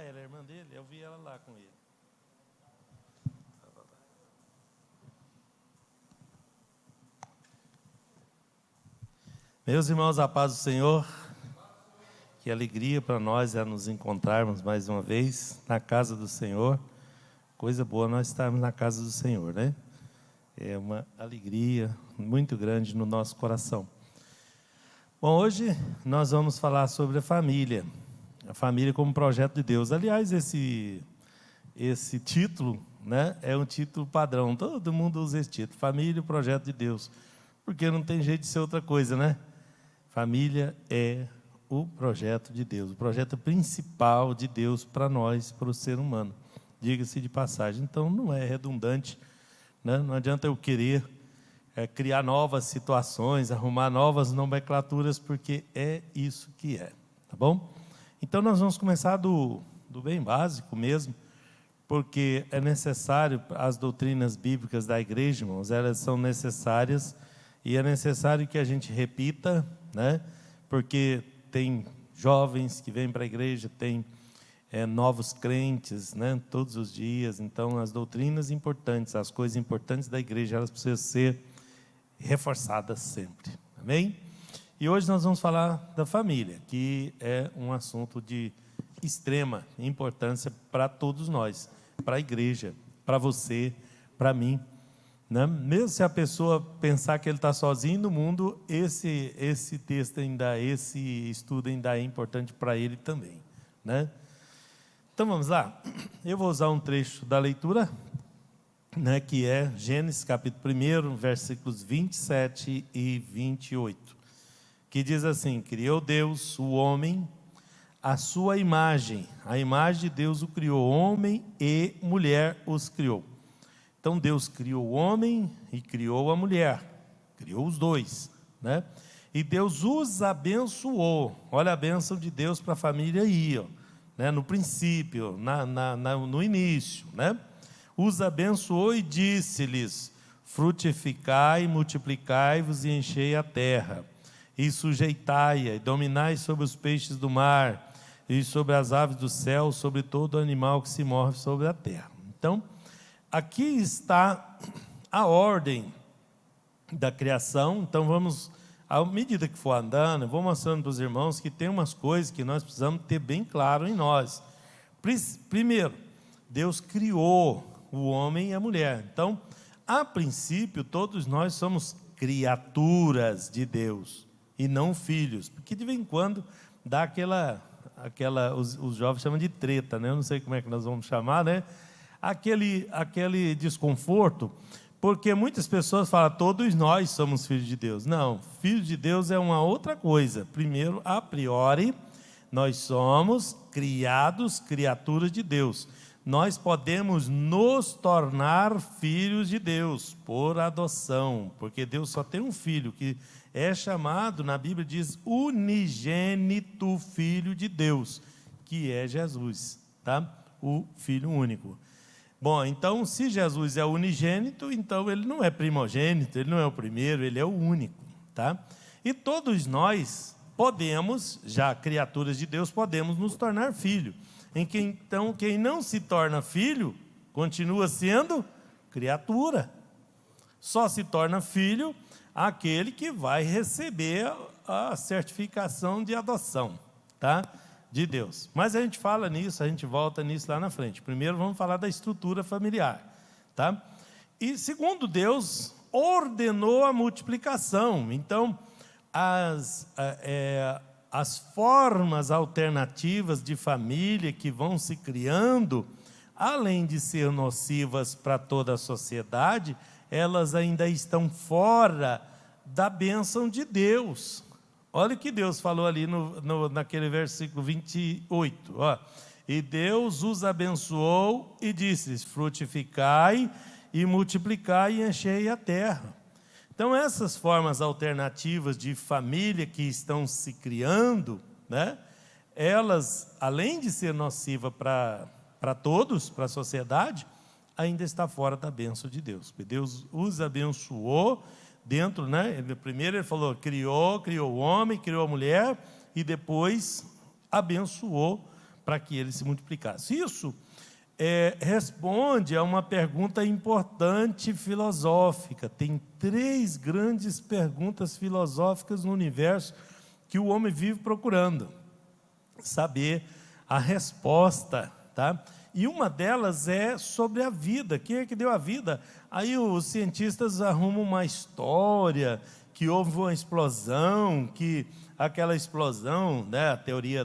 ela é irmã dele, eu vi ela lá com ele. Meus irmãos, a paz do Senhor, que alegria para nós é nos encontrarmos mais uma vez na casa do Senhor. Coisa boa nós estarmos na casa do Senhor, né? É uma alegria muito grande no nosso coração. Bom, hoje nós vamos falar sobre a família como projeto de Deus. Aliás, esse título, né, é um título padrão, todo mundo usa esse título, família, o projeto de Deus, porque não tem jeito de ser outra coisa, né? Família é o projeto de Deus, o projeto principal de Deus para nós, para o ser humano, diga-se de passagem. Então não é redundante, né? Não adianta eu querer criar novas situações, arrumar novas nomenclaturas, porque é isso que é, tá bom? Então nós vamos começar do bem básico mesmo, porque é necessário, as doutrinas bíblicas da igreja, irmãos, elas são necessárias, e é necessário que a gente repita, né? Porque tem jovens que vêm para a igreja, tem novos crentes, né? Todos os dias. Então as doutrinas importantes, as coisas importantes da igreja, elas precisam ser reforçadas sempre, amém? E hoje nós vamos falar da família, que é um assunto de extrema importância para todos nós, para a igreja, para você, para mim, né? Mesmo se a pessoa pensar que ele está sozinho no mundo, esse texto ainda, esse estudo ainda é importante para ele também, né? Então vamos lá, eu vou usar um trecho da leitura, né, que é Gênesis capítulo 1, versículos 27 e 28, que diz assim: criou Deus o homem à sua imagem, a imagem de Deus o criou, homem e mulher os criou. Então Deus criou o homem e criou a mulher, criou os dois, né? E Deus os abençoou. Olha a bênção de Deus para a família aí, ó, né? No princípio, no início, né? Os abençoou e disse-lhes: frutificai, multiplicai-vos e enchei a terra, e sujeitai-a, e dominai sobre os peixes do mar, e sobre as aves do céu, sobre todo animal que se move sobre a terra. Então, aqui está a ordem da criação. Então vamos, à medida que for andando, eu vou mostrando para os irmãos que tem umas coisas que nós precisamos ter bem claro em nós. Primeiro, Deus criou o homem e a mulher. Então, a princípio, todos nós somos criaturas de Deus e não filhos, porque de vez em quando dá os jovens chamam de treta, né? Eu não sei como é que nós vamos chamar, né? Aquele desconforto, porque muitas pessoas falam, todos nós somos filhos de Deus. Não, filhos de Deus é uma outra coisa. Primeiro, a priori, nós somos criaturas de Deus. Nós podemos nos tornar filhos de Deus por adoção, porque Deus só tem um filho, que é chamado, na Bíblia diz, unigênito Filho de Deus, que é Jesus, tá? O Filho único. Bom, então, se Jesus é unigênito, então ele não é primogênito, ele não é o primeiro, ele é o único, tá? E todos nós podemos, já criaturas de Deus, podemos nos tornar filho. Então, quem não se torna filho, continua sendo criatura. Só se torna filho aquele que vai receber a certificação de adoção, tá? De Deus. Mas a gente fala nisso, a gente volta nisso lá na frente. Primeiro vamos falar da estrutura familiar, tá? E segundo, Deus ordenou a multiplicação. Então, as formas alternativas de família que vão se criando, além de ser nocivas para toda a sociedade, elas ainda estão fora da bênção de Deus. Olha o que Deus falou ali naquele versículo 28. Ó. E Deus os abençoou e disse: frutificai e multiplicai e enchei a terra. Então, essas formas alternativas de família que estão se criando, né, elas, além de ser nociva para todos, para a sociedade, ainda está fora da bênção de Deus. Porque Deus os abençoou dentro, né? Primeiro ele falou, criou o homem, criou a mulher, e depois abençoou para que ele se multiplicasse. Isso responde a uma pergunta importante filosófica. Tem 3 grandes perguntas filosóficas no universo que o homem vive procurando saber a resposta, tá? E uma delas é sobre a vida. Quem é que deu a vida? Aí os cientistas arrumam uma história que houve uma explosão, que aquela explosão, né, a teoria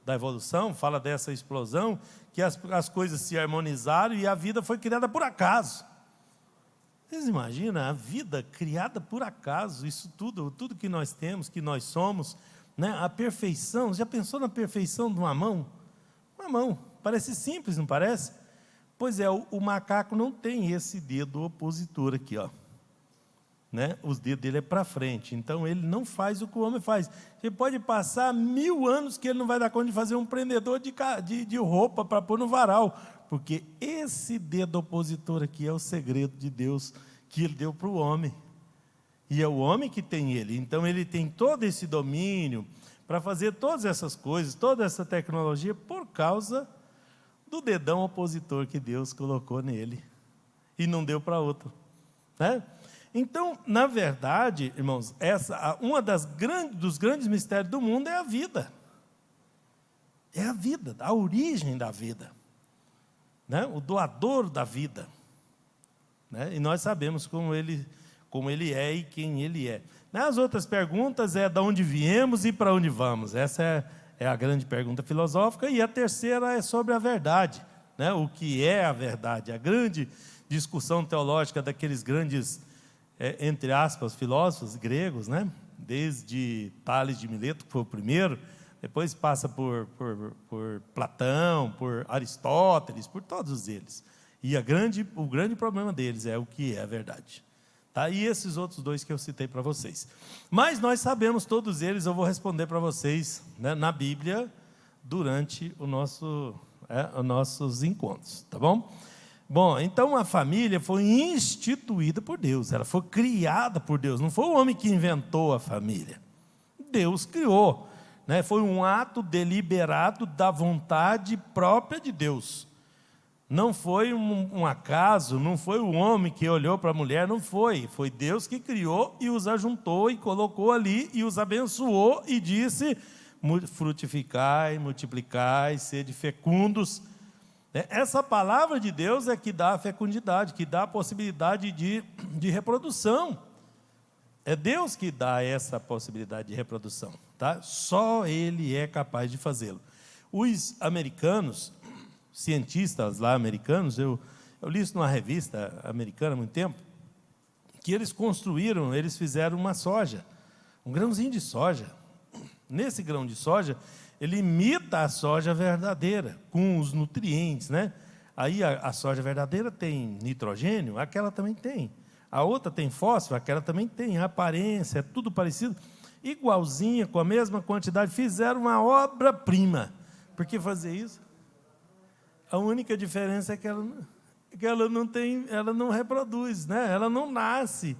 da evolução fala dessa explosão, que as coisas se harmonizaram e a vida foi criada por acaso. Vocês imaginam a vida criada por acaso? Isso tudo que nós temos, que nós somos, né? A perfeição. Já pensou na perfeição de uma mão? Uma mão, parece simples, não parece? Pois é, o macaco não tem esse dedo opositor aqui, ó. Né? Os dedos dele é para frente, então ele não faz o que o homem faz. Você pode passar 1000 anos que ele não vai dar conta de fazer um prendedor de roupa para pôr no varal, porque esse dedo opositor aqui é o segredo de Deus que ele deu para o homem, e é o homem que tem ele. Então ele tem todo esse domínio para fazer todas essas coisas, toda essa tecnologia, por causa do dedão opositor que Deus colocou nele e não deu para outro, né? Então, na verdade, irmãos, dos grandes mistérios do mundo é a vida. É a vida, a origem da vida, né? O doador da vida, né? E nós sabemos como ele é e quem ele é. As outras perguntas é de onde viemos e para onde vamos. Essa é a grande pergunta filosófica. E a terceira é sobre a verdade, né? O que é a verdade? A grande discussão teológica daqueles grandes entre aspas, filósofos gregos, né? Desde Tales de Mileto, que foi o primeiro, depois passa por Platão, por Aristóteles, por todos eles. E o grande problema deles é o que é a verdade. Tá? E esses outros 2 que eu citei para vocês. Mas nós sabemos todos eles, eu vou responder para vocês, né, na Bíblia, durante os nossos encontros, tá bom? Bom, então a família foi instituída por Deus, ela foi criada por Deus, não foi o homem que inventou a família, Deus criou, né? Foi um ato deliberado da vontade própria de Deus, não foi um acaso, não foi o homem que olhou para a mulher, não foi Deus que criou e os ajuntou e colocou ali e os abençoou e disse, frutificai, multiplicai, sede fecundos. Essa palavra de Deus é que dá a fecundidade, que dá a possibilidade de reprodução. É Deus que dá essa possibilidade de reprodução, tá? Só Ele é capaz de fazê-lo. Os americanos, cientistas lá americanos, eu li isso numa revista americana há muito tempo, que eles fizeram uma soja, um grãozinho de soja. Nesse grão de soja, ele imita a soja verdadeira, com os nutrientes, né? Aí a soja verdadeira tem nitrogênio, aquela também tem. A outra tem fósforo, aquela também tem. A aparência, é tudo parecido. Igualzinha, com a mesma quantidade, fizeram uma obra-prima. Por que fazer isso? A única diferença é que ela não reproduz, né? Ela não nasce.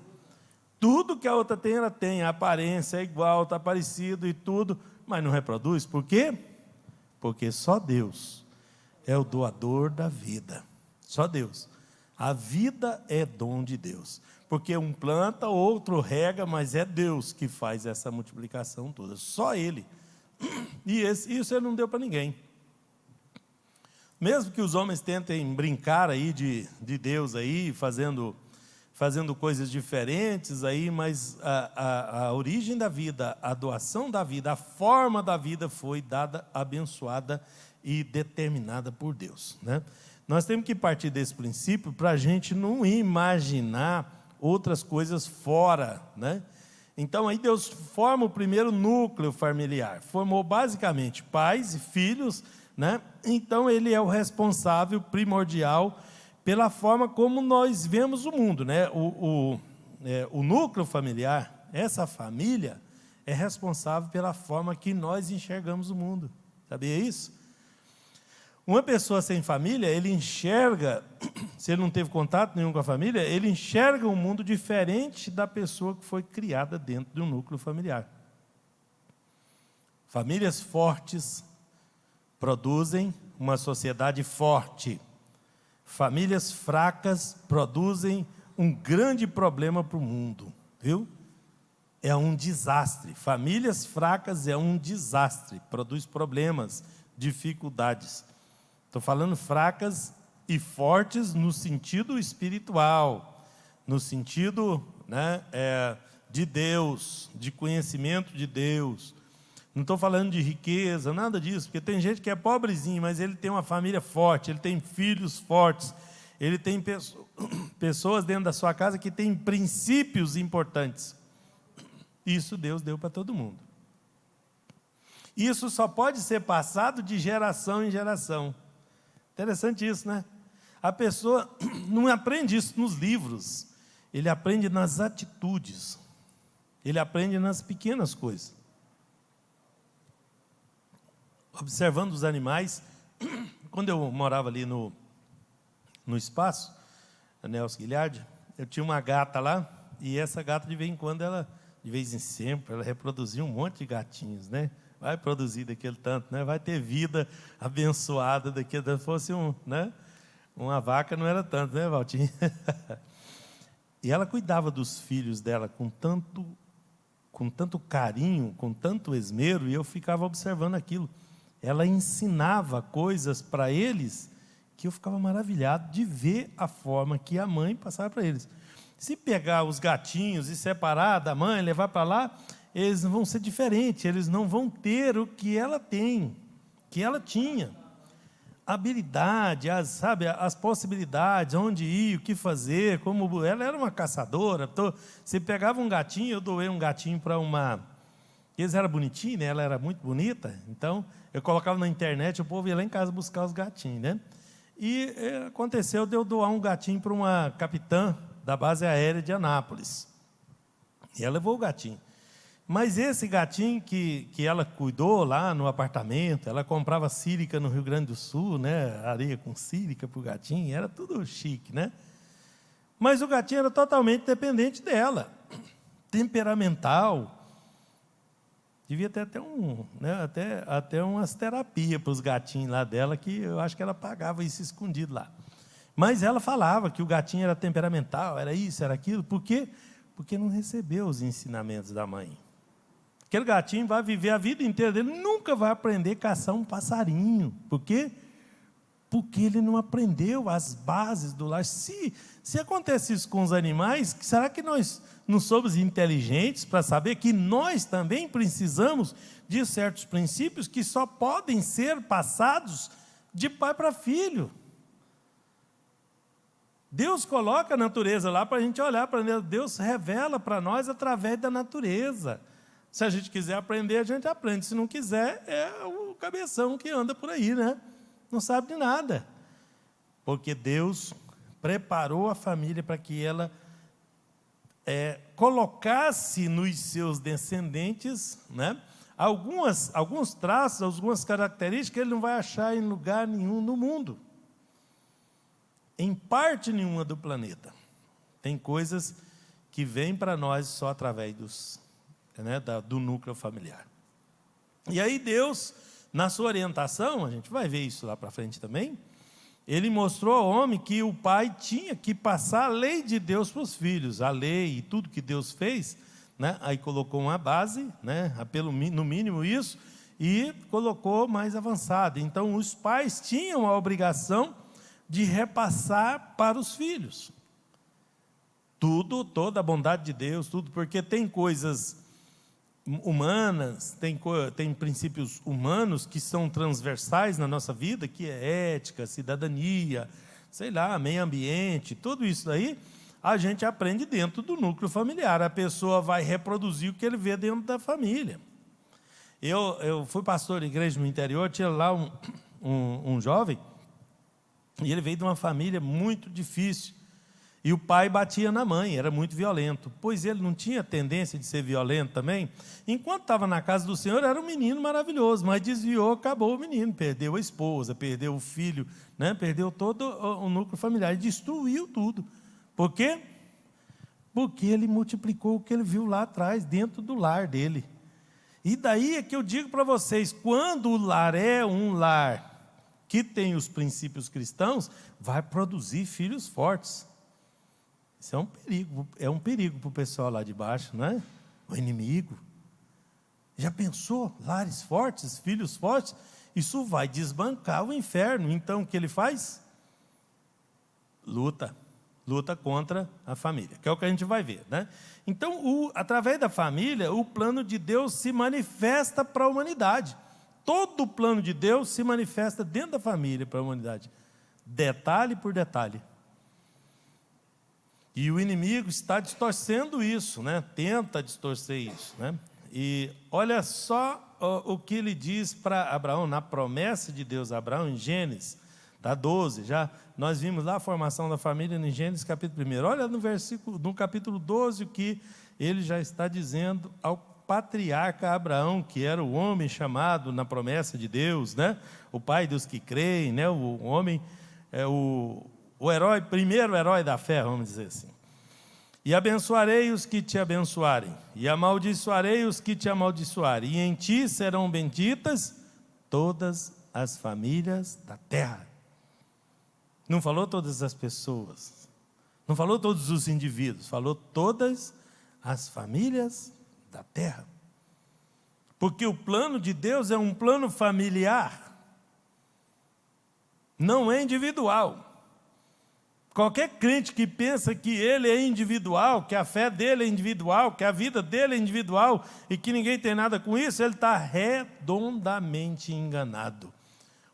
Tudo que a outra tem, ela tem. A aparência é igual, está parecido e tudo, mas não reproduz. Por quê? Porque só Deus é o doador da vida. Só Deus. A vida é dom de Deus. Porque um planta, outro rega, mas é Deus que faz essa multiplicação toda. Só Ele. E isso Ele não deu para ninguém. Mesmo que os homens tentem brincar aí de Deus aí, fazendo coisas diferentes aí, mas a origem da vida, a doação da vida, a forma da vida foi dada, abençoada e determinada por Deus, né? Nós temos que partir desse princípio para a gente não imaginar outras coisas fora, né? Então aí Deus forma o primeiro núcleo familiar, formou basicamente pais e filhos, né? Então Ele é o responsável primordial pela forma como nós vemos o mundo, né? O núcleo familiar, essa família, é responsável pela forma que nós enxergamos o mundo. Sabia isso? Uma pessoa sem família, ele enxerga, se ele não teve contato nenhum com a família, ele enxerga um mundo diferente da pessoa que foi criada dentro de um núcleo familiar. Famílias fortes, produzem uma sociedade forte. Famílias fracas produzem um grande problema para o mundo, viu? É um desastre. Famílias fracas é um desastre, produz problemas, dificuldades. Estou falando fracas e fortes no sentido espiritual, no sentido, né, de Deus, de conhecimento de Deus. Não estou falando de riqueza, nada disso, porque tem gente que é pobrezinho, mas ele tem uma família forte, ele tem filhos fortes, ele tem pessoas dentro da sua casa que têm princípios importantes. Isso Deus deu para todo mundo. Isso só pode ser passado de geração em geração. Interessante isso, né? A pessoa não aprende isso nos livros, ele aprende nas atitudes, ele aprende nas pequenas coisas. Observando os animais, quando eu morava ali no espaço, a Nelson Guilherme, eu tinha uma gata lá, e essa gata de vez em quando, de vez em sempre, ela reproduzia um monte de gatinhos, né? Vai produzir daquele tanto, né? Vai ter vida abençoada daquele tanto. Se fosse né? Uma vaca não era tanto, né, Valtinho? E ela cuidava dos filhos dela com tanto carinho, com tanto esmero, e eu ficava observando aquilo. Ela ensinava coisas para eles que eu ficava maravilhado de ver a forma que a mãe passava para eles. Se pegar os gatinhos e separar da mãe, levar para lá, eles vão ser diferentes, eles não vão ter o que ela tem, que ela tinha. A habilidade, as possibilidades, onde ir, o que fazer, como ela era uma caçadora. Você pegava um gatinho, eu doei um gatinho para eles eram bonitinhos, né? Ela era muito bonita, então eu colocava na internet, o povo ia lá em casa buscar os gatinhos, né? E aconteceu de eu doar um gatinho para uma capitã da base aérea de Anápolis. E ela levou o gatinho. Mas esse gatinho que ela cuidou lá no apartamento, ela comprava sílica no Rio Grande do Sul, né? Areia com sílica para o gatinho, era tudo chique, né? Mas o gatinho era totalmente dependente dela, temperamental. Devia ter até umas terapias para os gatinhos lá dela, que eu acho que ela pagava isso escondido lá. Mas ela falava que o gatinho era temperamental, era isso, era aquilo. Por quê? Porque não recebeu os ensinamentos da mãe. Aquele gatinho vai viver a vida inteira dele, nunca vai aprender a caçar um passarinho. Por quê? Porque ele não aprendeu as bases do lar. Se acontece isso com os animais, será que nós não somos inteligentes para saber que nós também precisamos de certos princípios que só podem ser passados de pai para filho? Deus coloca a natureza lá para a gente olhar para Deus. Deus revela para nós através da natureza. Se a gente quiser aprender, a gente aprende. Se não quiser, é o cabeção que anda por aí, né? Não sabe de nada. Porque Deus preparou a família para que ela colocasse nos seus descendentes, né, alguns traços, algumas características que ele não vai achar em lugar nenhum no mundo. Em parte nenhuma do planeta. Tem coisas que vêm para nós só através do núcleo familiar. E aí Deus, na sua orientação, a gente vai ver isso lá para frente também, ele mostrou ao homem que o pai tinha que passar a lei de Deus para os filhos, a lei e tudo que Deus fez, né? Aí colocou uma base, né? No mínimo isso, e colocou mais avançado. Então, os pais tinham a obrigação de repassar para os filhos. Toda a bondade de Deus, tudo, porque tem coisas humanas, tem princípios humanos que são transversais na nossa vida, que é ética, cidadania, meio ambiente, tudo isso aí, a gente aprende dentro do núcleo familiar. A pessoa vai reproduzir o que ele vê dentro da família. Eu fui pastor de igreja no interior, tinha lá um jovem, e ele veio de uma família muito difícil. E o pai batia na mãe, era muito violento. Pois ele não tinha tendência de ser violento também. Enquanto estava na casa do Senhor, era um menino maravilhoso, mas desviou, acabou o menino. Perdeu a esposa, perdeu o filho, né? Perdeu todo o núcleo familiar, e destruiu tudo. Por quê? Porque ele multiplicou o que ele viu lá atrás, dentro do lar dele. E daí é que eu digo para vocês, quando o lar é um lar que tem os princípios cristãos, vai produzir filhos fortes. Isso é um perigo para o pessoal lá de baixo, não é? O inimigo. Já pensou? Lares fortes, filhos fortes? Isso vai desbancar o inferno. Então, o que ele faz? Luta contra a família, que é o que a gente vai ver, né? Então, através da família, o plano de Deus se manifesta para a humanidade. Todo o plano de Deus se manifesta dentro da família para a humanidade, detalhe por detalhe. E o inimigo está distorcendo isso, né? Tenta distorcer isso, né? E olha só o que ele diz para Abraão, na promessa de Deus a Abraão, em Gênesis, da 12, já nós vimos lá a formação da família em Gênesis capítulo 1. Olha no capítulo 12 o que ele já está dizendo ao patriarca Abraão, que era o homem chamado na promessa de Deus, né? O pai dos que creem, né? O homem, o herói, primeiro herói da fé, vamos dizer assim. E abençoarei os que te abençoarem, e amaldiçoarei os que te amaldiçoarem, e em ti serão benditas todas as famílias da terra. Não falou todas as pessoas, não falou todos os indivíduos, falou todas as famílias da terra. Porque o plano de Deus é um plano familiar, não é individual. Qualquer crente que pensa que ele é individual, que a fé dele é individual, que a vida dele é individual e que ninguém tem nada com isso, ele está redondamente enganado.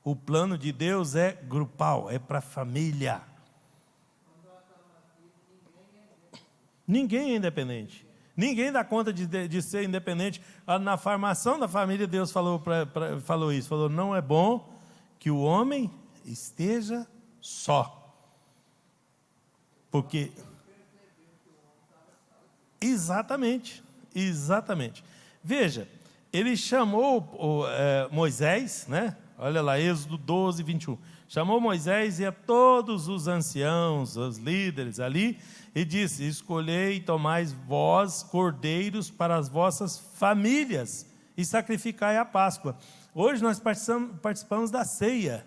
O plano de Deus é grupal, é para a família. Ninguém é independente. Ninguém dá conta de ser independente. Na formação da família, Deus falou isso. Falou, não é bom que o homem esteja só. Porque... Exatamente. Veja, ele chamou Moisés, né? Olha lá, Êxodo 12, 21. Chamou Moisés e a todos os anciãos, os líderes ali, e disse, escolhei e tomais vós cordeiros para as vossas famílias, e sacrificai a Páscoa. Hoje nós participamos da ceia.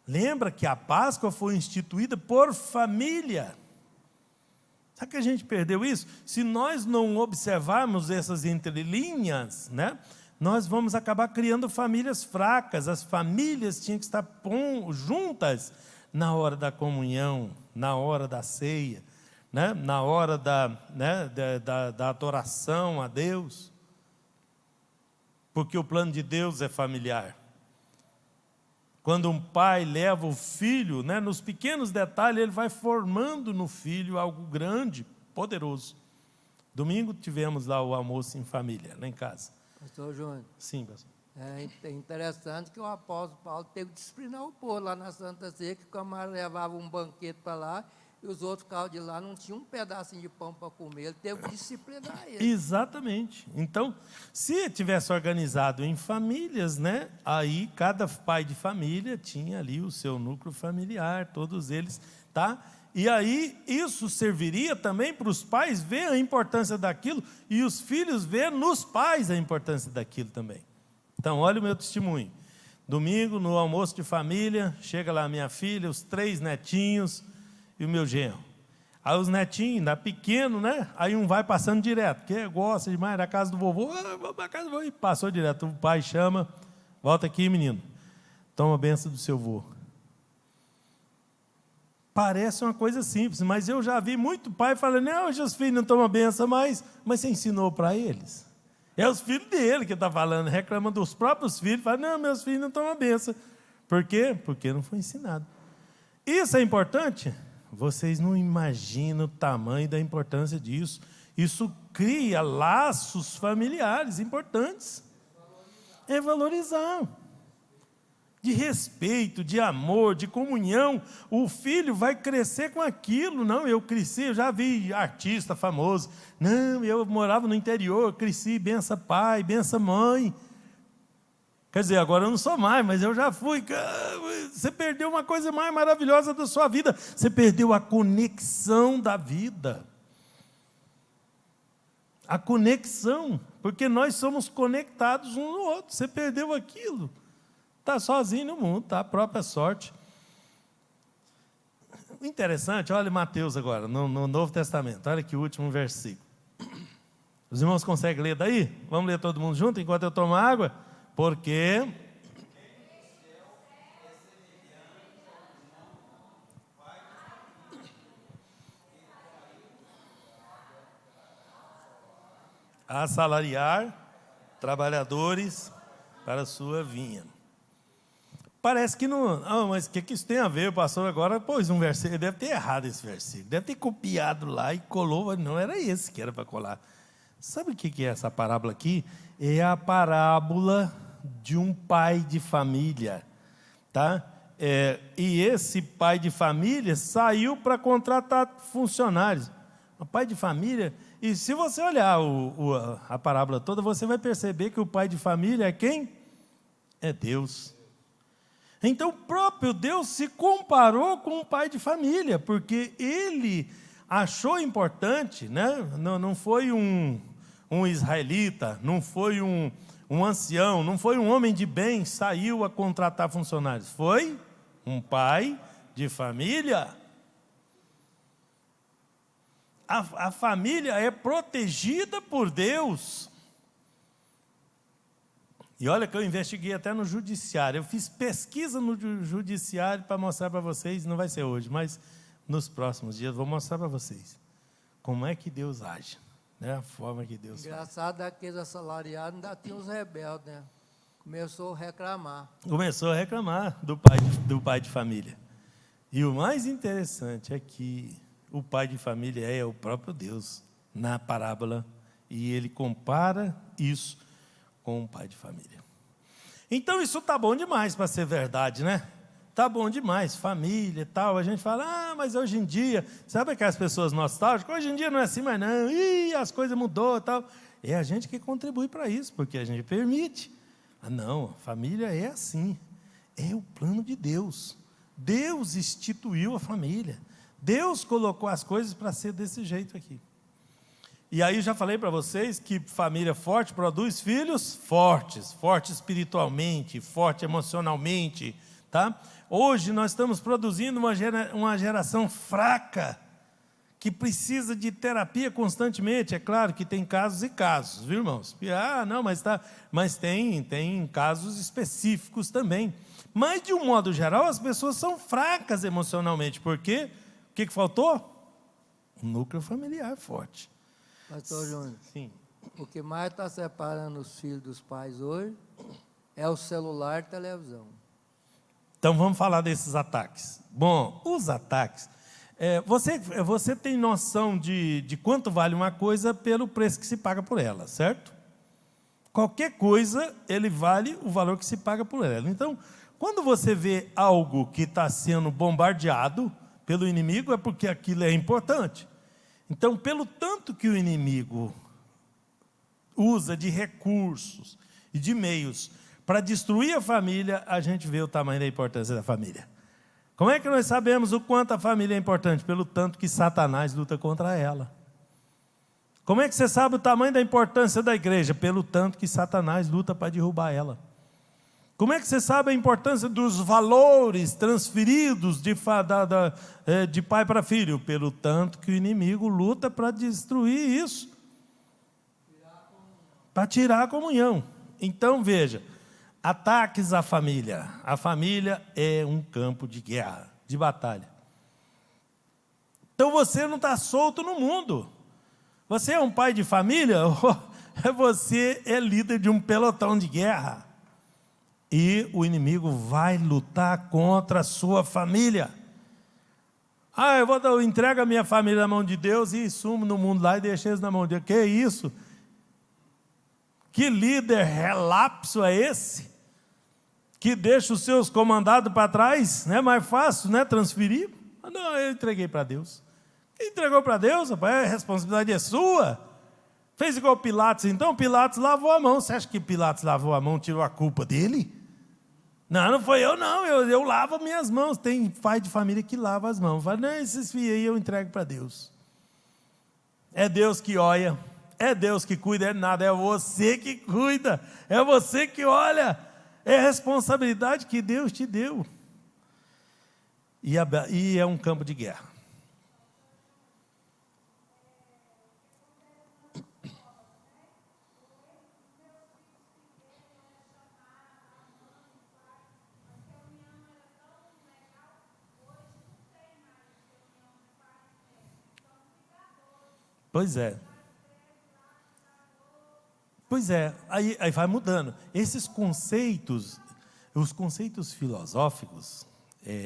Lembra que a Páscoa foi instituída por família. Sabe que a gente perdeu isso? Se nós não observarmos essas entrelinhas, né, nós vamos acabar criando famílias fracas. As famílias tinham que estar juntas na hora da comunhão, na hora da ceia, né, na hora da adoração a Deus. Porque o plano de Deus é familiar. Quando um pai leva o filho, né, nos pequenos detalhes, ele vai formando no filho algo grande, poderoso. Domingo tivemos lá o almoço em família, lá em casa. Pastor Júnior. Sim, pastor. É interessante que o apóstolo Paulo teve que disciplinar o povo lá na Santa Ceia, que o camarada levava um banquete para lá, e os outros carros de lá não tinham um pedacinho de pão para comer, ele teve que disciplinar ele. Exatamente. Então, se tivesse organizado em famílias, né, aí cada pai de família tinha ali o seu núcleo familiar, todos eles, tá? E aí isso serviria também para os pais ver a importância daquilo e os filhos ver nos pais a importância daquilo também. Então, olha o meu testemunho. Domingo, no almoço de família, chega lá a minha filha, os 3 netinhos, e o meu genro. Aí os netinhos, ainda pequeno, né? Aí um vai passando direto, porque gosta demais da casa do vovô, vamos para casa do vovô, e passou direto. O pai chama, volta aqui, menino, toma a benção do seu vô. Parece uma coisa simples, mas eu já vi muito pai falando, não, hoje os filhos não tomam benção mais, mas você ensinou para eles. É os filhos dele que está falando, reclamando dos próprios filhos, fala, não, meus filhos não tomam benção. Por quê? Porque não foi ensinado. Isso é importante? Vocês não imaginam o tamanho da importância disso. Isso cria laços familiares importantes. É valorizar. De respeito, de amor, de comunhão. O filho vai crescer com aquilo. Não, eu cresci, eu já vi artista famoso. Não, eu morava no interior, cresci, benção pai, benção mãe. Quer dizer, agora eu não sou mais, mas eu já fui. Você perdeu uma coisa mais maravilhosa da sua vida. Você perdeu a conexão da vida. A conexão, porque nós somos conectados um no outro. Você perdeu aquilo, está sozinho no mundo, tá? A própria sorte. Interessante, olha Mateus agora, no Novo Testamento, olha que último versículo. Os irmãos conseguem ler daí? Vamos ler todo mundo junto enquanto eu tomo água? Porque assalariar trabalhadores para a sua vinha. Parece que não... Ah, mas o que isso tem a ver? O pastor agora pôs um versículo, deve ter errado esse versículo, deve ter copiado lá e colou, mas não era esse que era para colar. Sabe o que é essa parábola aqui? É a parábola de um pai de família, tá? E esse pai de família saiu para contratar funcionários. O pai de família... E se você olhar a parábola toda, você vai perceber que o pai de família é quem? É Deus. Então, o próprio Deus se comparou com o pai de família, porque ele achou importante, né? Não foi um israelita, não foi um ancião, não foi um homem de bem, saiu a contratar funcionários. Foi um pai de família. A família é protegida por Deus. E olha que eu investiguei até no judiciário. Eu fiz pesquisa no judiciário para mostrar para vocês. Não vai ser hoje, mas nos próximos dias vou mostrar para vocês como é que Deus age, né? A forma que Deus faz. Engraçado, aqueles assalariados ainda tinham os rebeldes, né? Começou a reclamar do pai de família. E o mais interessante é que o pai de família é o próprio Deus na parábola, e ele compara isso com o pai de família. Então isso está bom demais para ser verdade, né? Está bom demais, família e tal. A gente fala, mas hoje em dia, sabe aquelas pessoas nostálgicas? Hoje em dia não é assim mais não, as coisas mudou e tal. É a gente que contribui para isso, porque a gente permite. Não, família é assim, é o plano de Deus. Deus instituiu a família. Deus colocou as coisas para ser desse jeito aqui. E aí já falei para vocês que família forte produz filhos fortes, forte espiritualmente, forte emocionalmente, tá? Hoje nós estamos produzindo uma geração fraca, que precisa de terapia constantemente. É claro que tem casos e casos, viu, irmãos? Mas tem casos específicos também. Mas, de um modo geral, as pessoas são fracas emocionalmente. Por quê? O que faltou? Um núcleo familiar forte. Pastor Júnior, sim. O que mais está separando os filhos dos pais hoje é o celular e televisão. Então, vamos falar desses ataques. Bom, os ataques... Você tem noção de quanto vale uma coisa pelo preço que se paga por ela, certo? Qualquer coisa, ele vale o valor que se paga por ela. Então, quando você vê algo que está sendo bombardeado pelo inimigo, é porque aquilo é importante. Então, pelo tanto que o inimigo usa de recursos e de meios para destruir a família, a gente vê o tamanho da importância da família. Como é que nós sabemos o quanto a família é importante? Pelo tanto que Satanás luta contra ela. Como é que você sabe o tamanho da importância da igreja? Pelo tanto que Satanás luta para derrubar ela. Como é que você sabe a importância dos valores transferidos de pai para filho? Pelo tanto que o inimigo luta para destruir isso. Para tirar a comunhão. Então, veja, ataques à família. A família é um campo de guerra, de batalha. Então, você não está solto no mundo. Você é um pai de família, você é líder de um pelotão de guerra. E o inimigo vai lutar contra a sua família. Eu entrego a minha família na mão de Deus e sumo no mundo lá e deixo eles na mão de Deus. Que isso? Que líder relapso é esse? Que deixa os seus comandados para trás? Não é mais fácil, né, transferir? Não, eu entreguei para Deus. Quem entregou para Deus, rapaz, a responsabilidade é sua. Fez igual Pilatos, então Pilatos lavou a mão. Você acha que Pilatos lavou a mão, tirou a culpa dele? Não foi eu não, eu lavo minhas mãos. Tem pai de família que lava as mãos. Fala, não, esses filhos aí eu entrego para Deus. É Deus que olha, é Deus que cuida, é nada, é você que cuida, é você que olha, é a responsabilidade que Deus te deu. E é um campo de guerra. Pois é. Pois é, aí vai mudando. Esses conceitos, os conceitos filosóficos,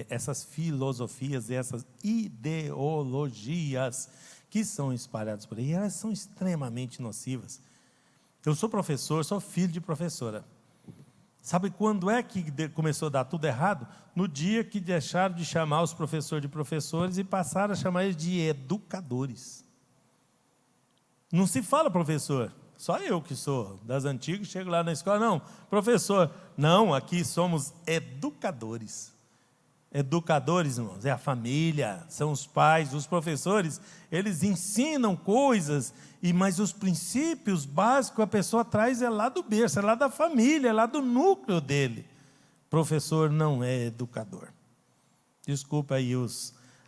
essas filosofias, essas ideologias que são espalhadas por aí, elas são extremamente nocivas. Eu sou professor, sou filho de professora. Sabe quando é que começou a dar tudo errado? No dia que deixaram de chamar os professores de professores e passaram a chamar eles de educadores. Não se fala professor, só eu que sou das antigas, chego lá na escola, não, professor, não, aqui somos educadores. Educadores, irmãos, é a família, são os pais, os professores, eles ensinam coisas, mas os princípios básicos a pessoa traz é lá do berço, é lá da família, é lá do núcleo dele. Professor não é educador. Desculpa aí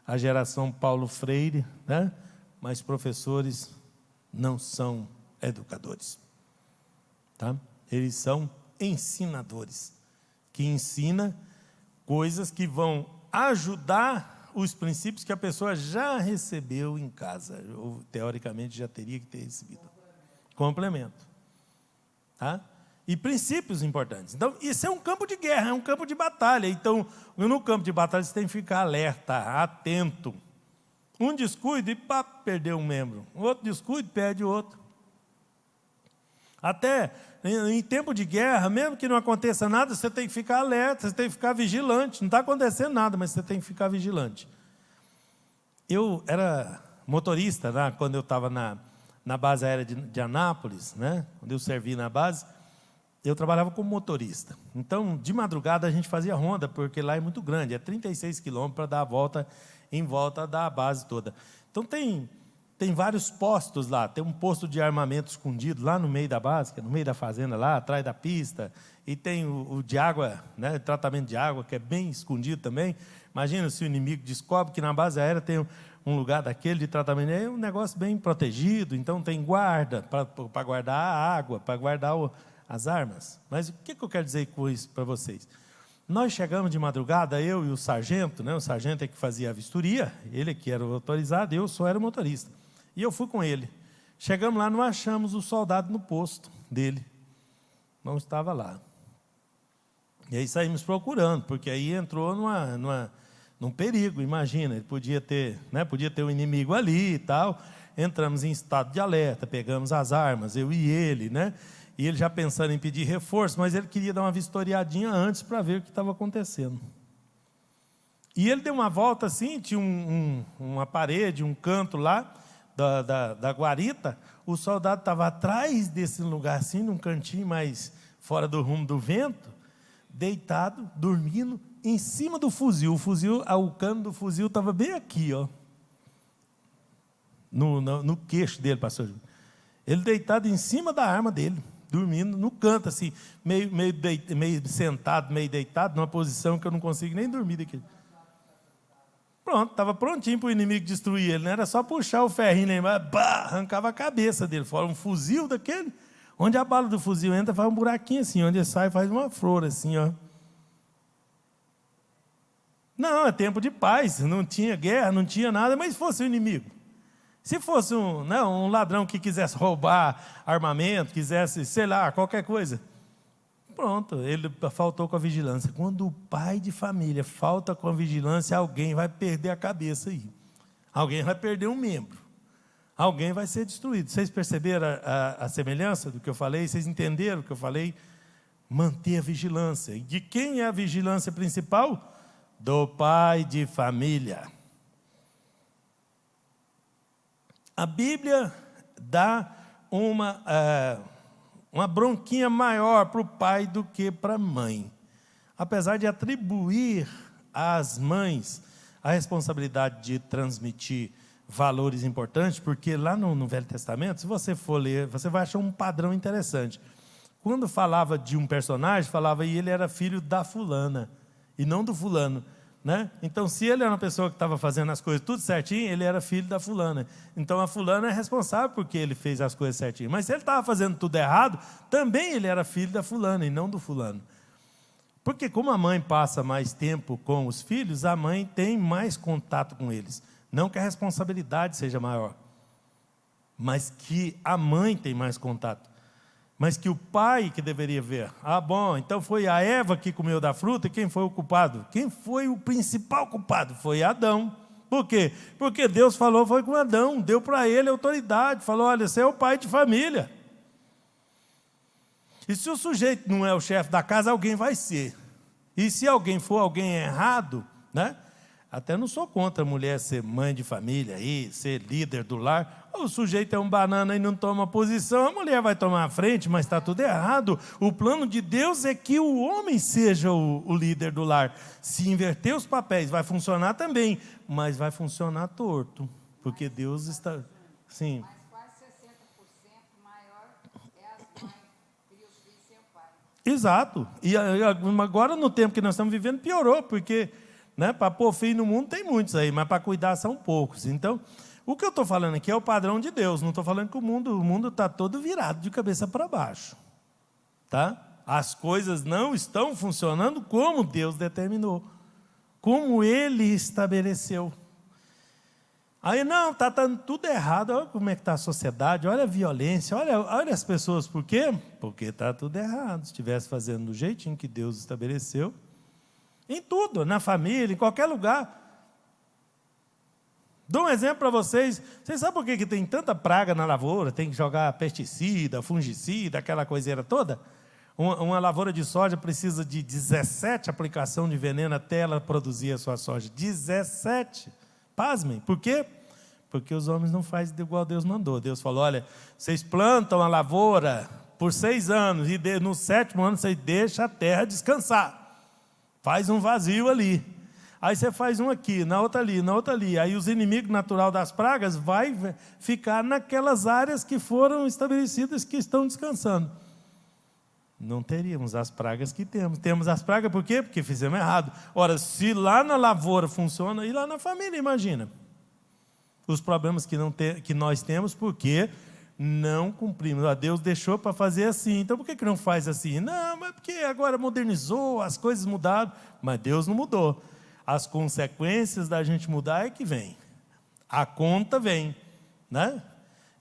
a geração Paulo Freire, né? Mas professores não são educadores, tá? Eles são ensinadores, que ensina coisas que vão ajudar os princípios que a pessoa já recebeu em casa, ou teoricamente já teria que ter recebido. Complemento, tá? E princípios importantes. Então, isso é um campo de guerra, é um campo de batalha. Então, no campo de batalha você tem que ficar alerta, atento. Um descuido e pá, perdeu um membro. Outro descuido, perde o outro. Até em tempo de guerra, mesmo que não aconteça nada, você tem que ficar alerta, você tem que ficar vigilante. Não está acontecendo nada, mas você tem que ficar vigilante. Eu era motorista, né, quando eu estava na base aérea de Anápolis, né, quando eu servi na base, eu trabalhava como motorista. Então, de madrugada, a gente fazia ronda, porque lá é muito grande, é 36 quilômetros para dar a volta em volta da base toda. Então, tem vários postos lá. Tem um posto de armamento escondido lá no meio da base, que é no meio da fazenda, lá atrás da pista. E tem o de água, né, tratamento de água, que é bem escondido também. Imagina se o inimigo descobre que na base aérea tem um lugar daquele de tratamento. É um negócio bem protegido, então tem guarda para guardar a água, para guardar as armas. Mas o que eu quero dizer com isso para vocês? Nós chegamos de madrugada, eu e o sargento, né? O sargento é que fazia a vistoria, ele que era o autorizado, eu só era o motorista. E eu fui com ele. Chegamos lá, não achamos o soldado no posto dele. Não estava lá. E aí saímos procurando, porque aí entrou num perigo, imagina. Ele podia ter um inimigo ali e tal. Entramos em estado de alerta, pegamos as armas, eu e ele, né? E ele já pensando em pedir reforço, mas ele queria dar uma vistoriadinha antes para ver o que estava acontecendo. E ele deu uma volta assim, tinha uma parede, um canto lá, da guarita, o soldado estava atrás desse lugar assim, num cantinho mais fora do rumo do vento, deitado, dormindo, em cima do fuzil. O cano do fuzil estava bem aqui, ó, no queixo dele, pastor. Ele deitado em cima da arma dele, dormindo no canto, assim, meio sentado, meio deitado, numa posição que eu não consigo nem dormir daqui. Pronto, estava prontinho para o inimigo destruir ele, não era só puxar o ferrinho, arrancava a cabeça dele, fora um fuzil daquele, onde a bala do fuzil entra, faz um buraquinho assim, onde ele sai, faz uma flor assim, ó. Não, é tempo de paz, não tinha guerra, não tinha nada, mas se fosse o inimigo, se fosse um ladrão que quisesse roubar armamento, quisesse, sei lá, qualquer coisa, pronto, ele faltou com a vigilância. Quando o pai de família falta com a vigilância, alguém vai perder a cabeça aí. Alguém vai perder um membro. Alguém vai ser destruído. Vocês perceberam a semelhança do que eu falei? Vocês entenderam o que eu falei? Manter a vigilância. E de quem é a vigilância principal? Do pai de família. A Bíblia dá uma bronquinha maior para o pai do que para a mãe. Apesar de atribuir às mães a responsabilidade de transmitir valores importantes, porque lá no Velho Testamento, se você for ler, você vai achar um padrão interessante. Quando falava de um personagem, falava e ele era filho da fulana, e não do fulano. Né? Então, se ele era uma pessoa que estava fazendo as coisas tudo certinho, ele era filho da fulana. Então, a fulana é responsável porque ele fez as coisas certinho. Mas se ele estava fazendo tudo errado, também ele era filho da fulana e não do fulano. Porque como a mãe passa mais tempo com os filhos, a mãe tem mais contato com eles. Não que a responsabilidade seja maior, mas que a mãe tem mais contato. Mas que o pai que deveria ver. Ah, bom, então foi a Eva que comeu da fruta, e quem foi o culpado? Quem foi o principal culpado? Foi Adão. Por quê? Porque Deus falou, foi com Adão, deu para ele autoridade, falou, olha, você é o pai de família. E se o sujeito não é o chefe da casa, alguém vai ser. E se alguém for alguém errado, né? Até não sou contra a mulher ser mãe de família, aí, ser líder do lar. O sujeito é um banana e não toma posição, a mulher vai tomar a frente, mas está tudo errado. O plano de Deus é que o homem seja o líder do lar. Se inverter os papéis, vai funcionar também, mas vai funcionar torto, porque Deus está... Sim. Mas quase 60% maior é as mães que criam os filhos sem o pai. Exato. E agora, no tempo que nós estamos vivendo, piorou, porque... Né, para pôr filho no mundo tem muitos aí, mas para cuidar são poucos. Então, o que eu estou falando aqui é o padrão de Deus. Não estou falando que o mundo está todo virado de cabeça para baixo. Tá? As coisas não estão funcionando como Deus determinou, como Ele estabeleceu. Aí, não, está tudo errado. Olha como é que está a sociedade, olha a violência, olha as pessoas. Por quê? Porque está tudo errado. Se estivesse fazendo do jeitinho que Deus estabeleceu, em tudo, na família, em qualquer lugar. Dou um exemplo para vocês. Vocês sabem por que tem tanta praga na lavoura? Tem que jogar pesticida, fungicida, aquela coiseira toda? Uma lavoura de soja precisa de 17 aplicações de veneno até ela produzir a sua soja. 17. Pasmem. Por quê? Porque os homens não fazem igual Deus mandou. Deus falou, olha, vocês plantam a lavoura por 6 anos e no 7º ano vocês deixam a terra descansar. Faz um vazio ali. Aí você faz um aqui, na outra ali, na outra ali. Aí os inimigos naturais das pragas vai ficar naquelas áreas que foram estabelecidas, que estão descansando. Não teríamos as pragas que temos. Temos as pragas por quê? Porque fizemos errado. Ora, se lá na lavoura funciona, e lá na família, imagina. Os problemas que nós temos, porque não cumprimos. Deus deixou para fazer assim, então por que não faz assim? Não, mas porque agora modernizou, as coisas mudaram, mas Deus não mudou. As consequências da gente mudar é que vem. A conta vem, né?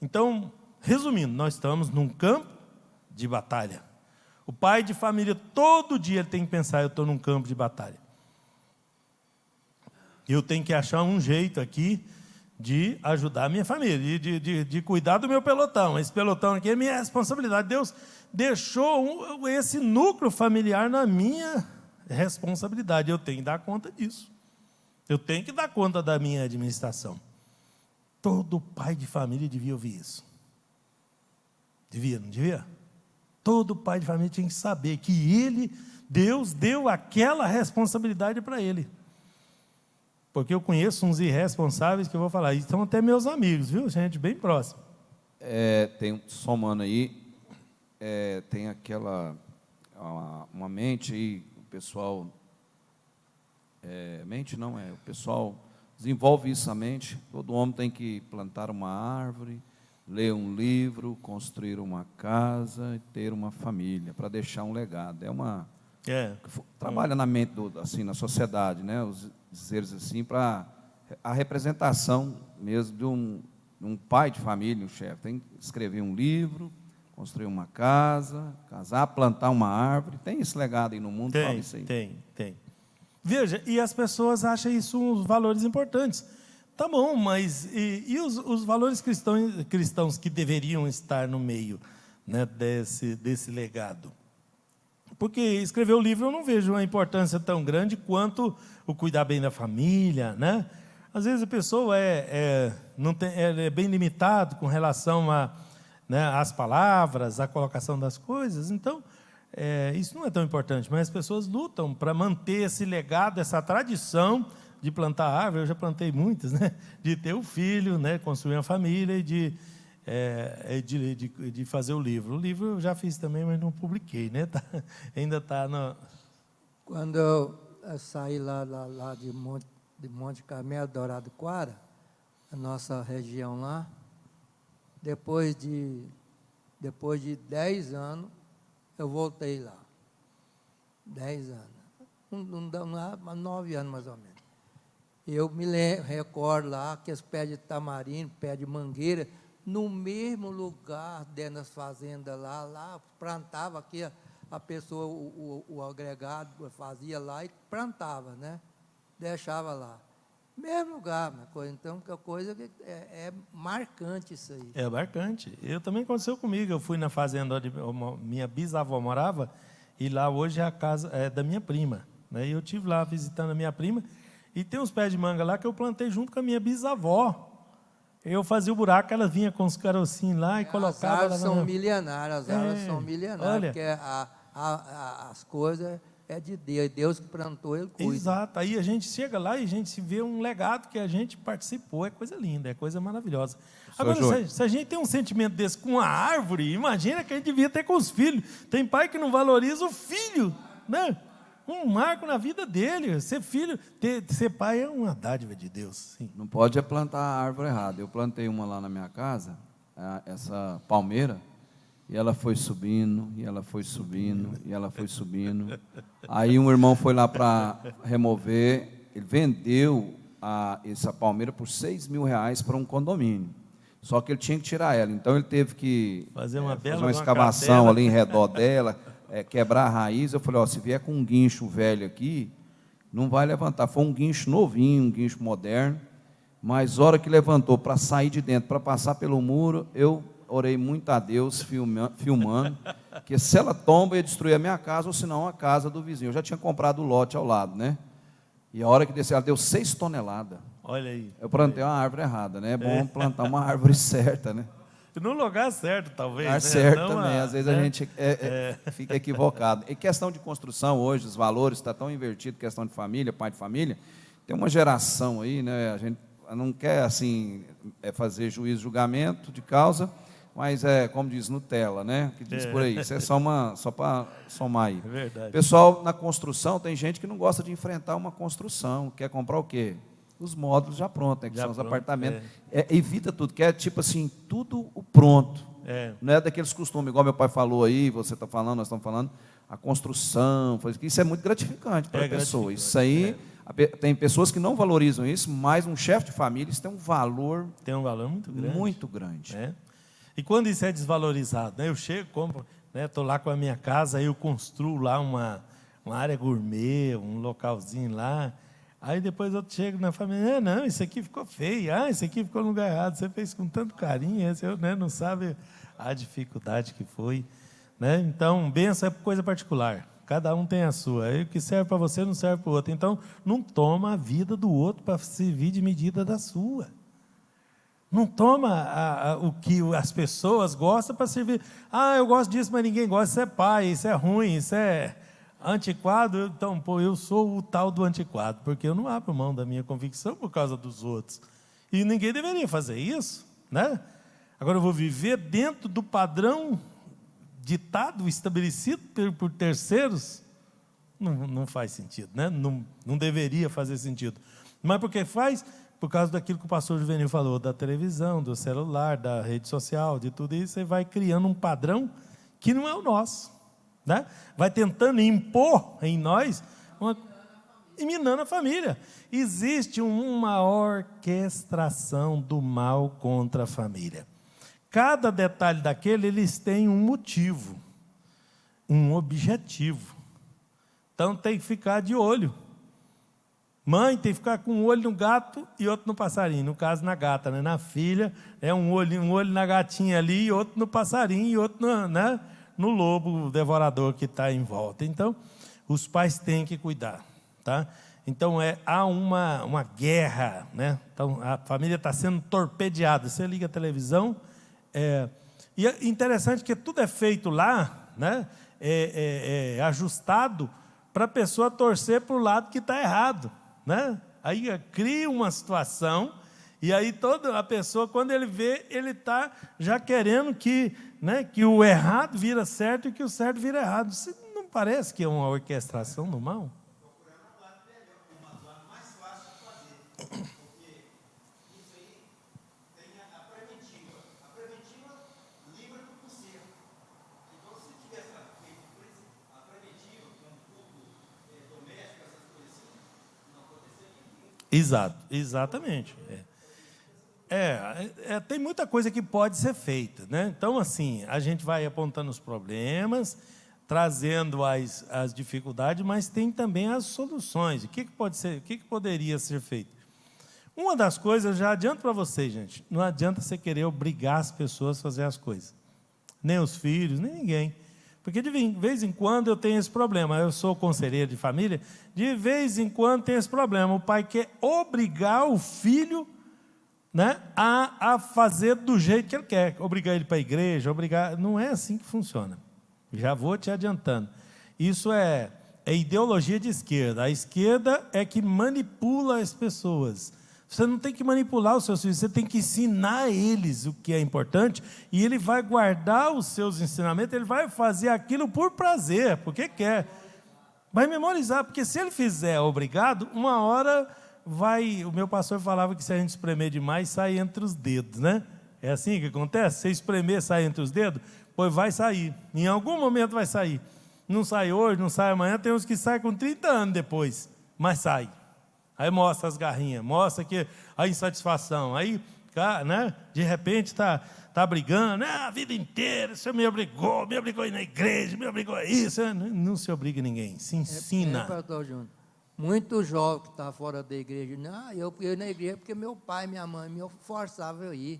Então, resumindo, nós estamos num campo de batalha. O pai de família, todo dia ele tem que pensar, eu estou num campo de batalha. Eu tenho que achar um jeito aqui de ajudar a minha família, de cuidar do meu pelotão. Esse pelotão aqui é minha responsabilidade. Deus deixou esse núcleo familiar na minha responsabilidade. Eu tenho que dar conta disso. Eu tenho que dar conta da minha administração. Todo pai de família devia ouvir isso. Devia, não devia? Todo pai de família tinha que saber que Deus deu aquela responsabilidade para ele. Porque eu conheço uns irresponsáveis que eu vou falar, e são até meus amigos, viu? Gente bem próxima. Somando aí, tem uma mente aí, o pessoal, o pessoal desenvolve isso a mente. Todo homem tem que plantar uma árvore, ler um livro, construir uma casa e ter uma família, para deixar um legado. Trabalha na mente, assim, na sociedade, né? Os dizeres assim, para a representação mesmo de um pai de família, um chefe. Tem que escrever um livro, construir uma casa, casar, plantar uma árvore. Tem esse legado aí no mundo? Tem. Veja, e as pessoas acham isso uns valores importantes. Tá bom, mas e os valores cristãos que deveriam estar no meio, né, desse legado? Porque escrever o livro eu não vejo uma importância tão grande quanto o cuidar bem da família, né? Às vezes a pessoa é bem limitado com relação às palavras, à colocação das coisas. Então, isso não é tão importante, mas as pessoas lutam para manter esse legado, essa tradição de plantar árvore, eu já plantei muitas, né? De ter um filho, né? Construir uma família e de fazer o livro. O livro eu já fiz também, mas não publiquei, né? Ainda está no... Quando eu saí lá de Monte Carmelo, Dourado Quara, a nossa região lá, depois de 10 anos, eu voltei lá. 10 anos. Não dá 9 anos, mais ou menos. Eu me recordo lá, aqueles pés de tamarindo, pé de mangueira, no mesmo lugar, dentro das fazendas lá plantava aqui, a pessoa, o agregado fazia lá e plantava, né? Deixava lá. Mesmo lugar, uma coisa. Então, que a coisa é marcante isso aí. É marcante. Eu também aconteceu comigo. Eu fui na fazenda onde minha bisavó morava, e lá hoje é a casa da minha prima, né? E eu estive lá visitando a minha prima, e tem uns pés de manga lá que eu plantei junto com a minha bisavó. Eu fazia o buraco, ela vinha com os carocinhos lá e colocava... As árvores são milenárias, Olha, porque as coisas é de Deus, Deus que plantou, Ele cuida. Exato, aí a gente chega lá e a gente se vê um legado que a gente participou, é coisa linda, é coisa maravilhosa. Agora, se a gente tem um sentimento desse com a árvore, imagina que a gente devia ter com os filhos. Tem pai que não valoriza o filho, né? Um marco na vida dele. Ser filho, ser pai é uma dádiva de Deus. Sim. Não pode plantar a árvore errada. Eu plantei uma lá na minha casa, essa palmeira, e ela foi subindo, e ela foi subindo, e ela foi subindo. Aí um irmão foi lá para remover, ele vendeu essa palmeira por R$6.000 para um condomínio. Só que ele tinha que tirar ela, então ele teve que fazer uma escavação ali em redor dela, quebrar a raiz. Eu falei, se vier com um guincho velho aqui, não vai levantar. Foi um guincho novinho, um guincho moderno, mas a hora que levantou para sair de dentro, para passar pelo muro, eu orei muito a Deus, filmando, que se ela tomba, ia destruir a minha casa, ou senão a casa do vizinho. Eu já tinha comprado o lote ao lado, né? E a hora que desceu, ela deu 6 toneladas. Olha aí. Eu plantei uma árvore errada, né? É bom plantar uma árvore certa, né? No lugar certo, talvez. Lugar certo também. Às vezes a gente fica equivocado. Em questão de construção, hoje, os valores estão tão invertidos, questão de família, pai de família. Tem uma geração aí, né? A gente não quer, assim, fazer juízo, julgamento de causa, mas como diz Nutella, né? Que diz por aí. Isso é só para somar aí. É verdade. Pessoal, na construção, tem gente que não gosta de enfrentar uma construção. Quer comprar o quê? Os módulos já prontos, né, que são os apartamentos. Evita tudo, que é tipo assim, tudo o pronto. Não é daqueles costumes, igual meu pai falou aí, você está falando, nós estamos falando, a construção, isso é muito gratificante para a pessoa. Isso aí, tem pessoas que não valorizam isso, mas um chefe de família, isso tem um valor... Tem um valor muito grande. Muito grande. E quando isso é desvalorizado, né, eu chego, compro, estou lá com a minha casa, aí eu construo lá uma área gourmet, um localzinho lá. Aí depois eu chego na família, não, isso aqui ficou feio, isso aqui ficou no lugar errado, você fez com tanto carinho, você não sabe a dificuldade que foi. Né? Então, bênção é coisa particular, cada um tem a sua, o que serve para você não serve para o outro. Então, não toma a vida do outro para servir de medida da sua. Não toma o que as pessoas gostam para servir. Eu gosto disso, mas ninguém gosta, isso é pai, isso é ruim, isso é... antiquado, então, eu sou o tal do antiquado, porque eu não abro mão da minha convicção por causa dos outros. E ninguém deveria fazer isso, né? Agora eu vou viver dentro do padrão ditado, estabelecido por terceiros? Não faz sentido, né? Não deveria fazer sentido. Mas por que faz? Por causa daquilo que o pastor Juvenil falou, da televisão, do celular, da rede social, de tudo isso, você vai criando um padrão que não é o nosso. Né? Vai tentando impor em nós e minando a família. Existe uma orquestração do mal contra a família. Cada detalhe daquele, eles têm um motivo, um objetivo. Então tem que ficar de olho. Mãe tem que ficar com um olho no gato e outro no passarinho. No caso, na gata, né? Na filha, um olho na gatinha ali e outro no passarinho e outro no lobo devorador que está em volta. Então, os pais têm que cuidar. Tá? Então, há uma guerra. Né? Então, a família está sendo torpedeada. Você liga a televisão. E é interessante que tudo é feito lá, né? Ajustado para a pessoa torcer para o lado que está errado. Né? Aí cria uma situação, e aí toda a pessoa, quando ele vê, ele está já querendo que, né, que o errado vira certo e que o certo vira errado. Isso não parece que é uma orquestração do mal? Exato, exatamente. Tem muita coisa que pode ser feita, né? Então, assim, a gente vai apontando os problemas, trazendo as dificuldades, mas tem também as soluções. O que pode ser, o que poderia ser feito? Uma das coisas, já adianto para vocês, gente, não adianta você querer obrigar as pessoas a fazer as coisas, nem os filhos, nem ninguém. Porque de vez em quando eu tenho esse problema. Eu sou conselheiro de família, de vez em quando tem esse problema. O pai quer obrigar o filho, né, a fazer do jeito que ele quer. Obrigar ele para a igreja, não é assim que funciona. Já vou te adiantando. Isso é ideologia de esquerda. A esquerda é que manipula as pessoas. Você não tem que manipular os seus filhos, você tem que ensinar a eles o que é importante, e ele vai guardar os seus ensinamentos, ele vai fazer aquilo por prazer, porque quer. Vai memorizar, porque se ele fizer obrigado, uma hora vai... O meu pastor falava que se a gente espremer demais, sai entre os dedos, né? É assim que acontece? Se espremer, sai entre os dedos, pois vai sair. Em algum momento vai sair. Não sai hoje, não sai amanhã, tem uns que saem com 30 anos depois, mas sai. Aí mostra as garrinhas, mostra que a insatisfação. Aí, né, de repente, está brigando, a vida inteira, o senhor me obrigou a ir na igreja, me obrigou a isso. Não se obriga ninguém, se ensina. Pastor Júnior, muito jovem que está fora da igreja, não, eu ia na igreja porque meu pai e minha mãe me forçavam a ir.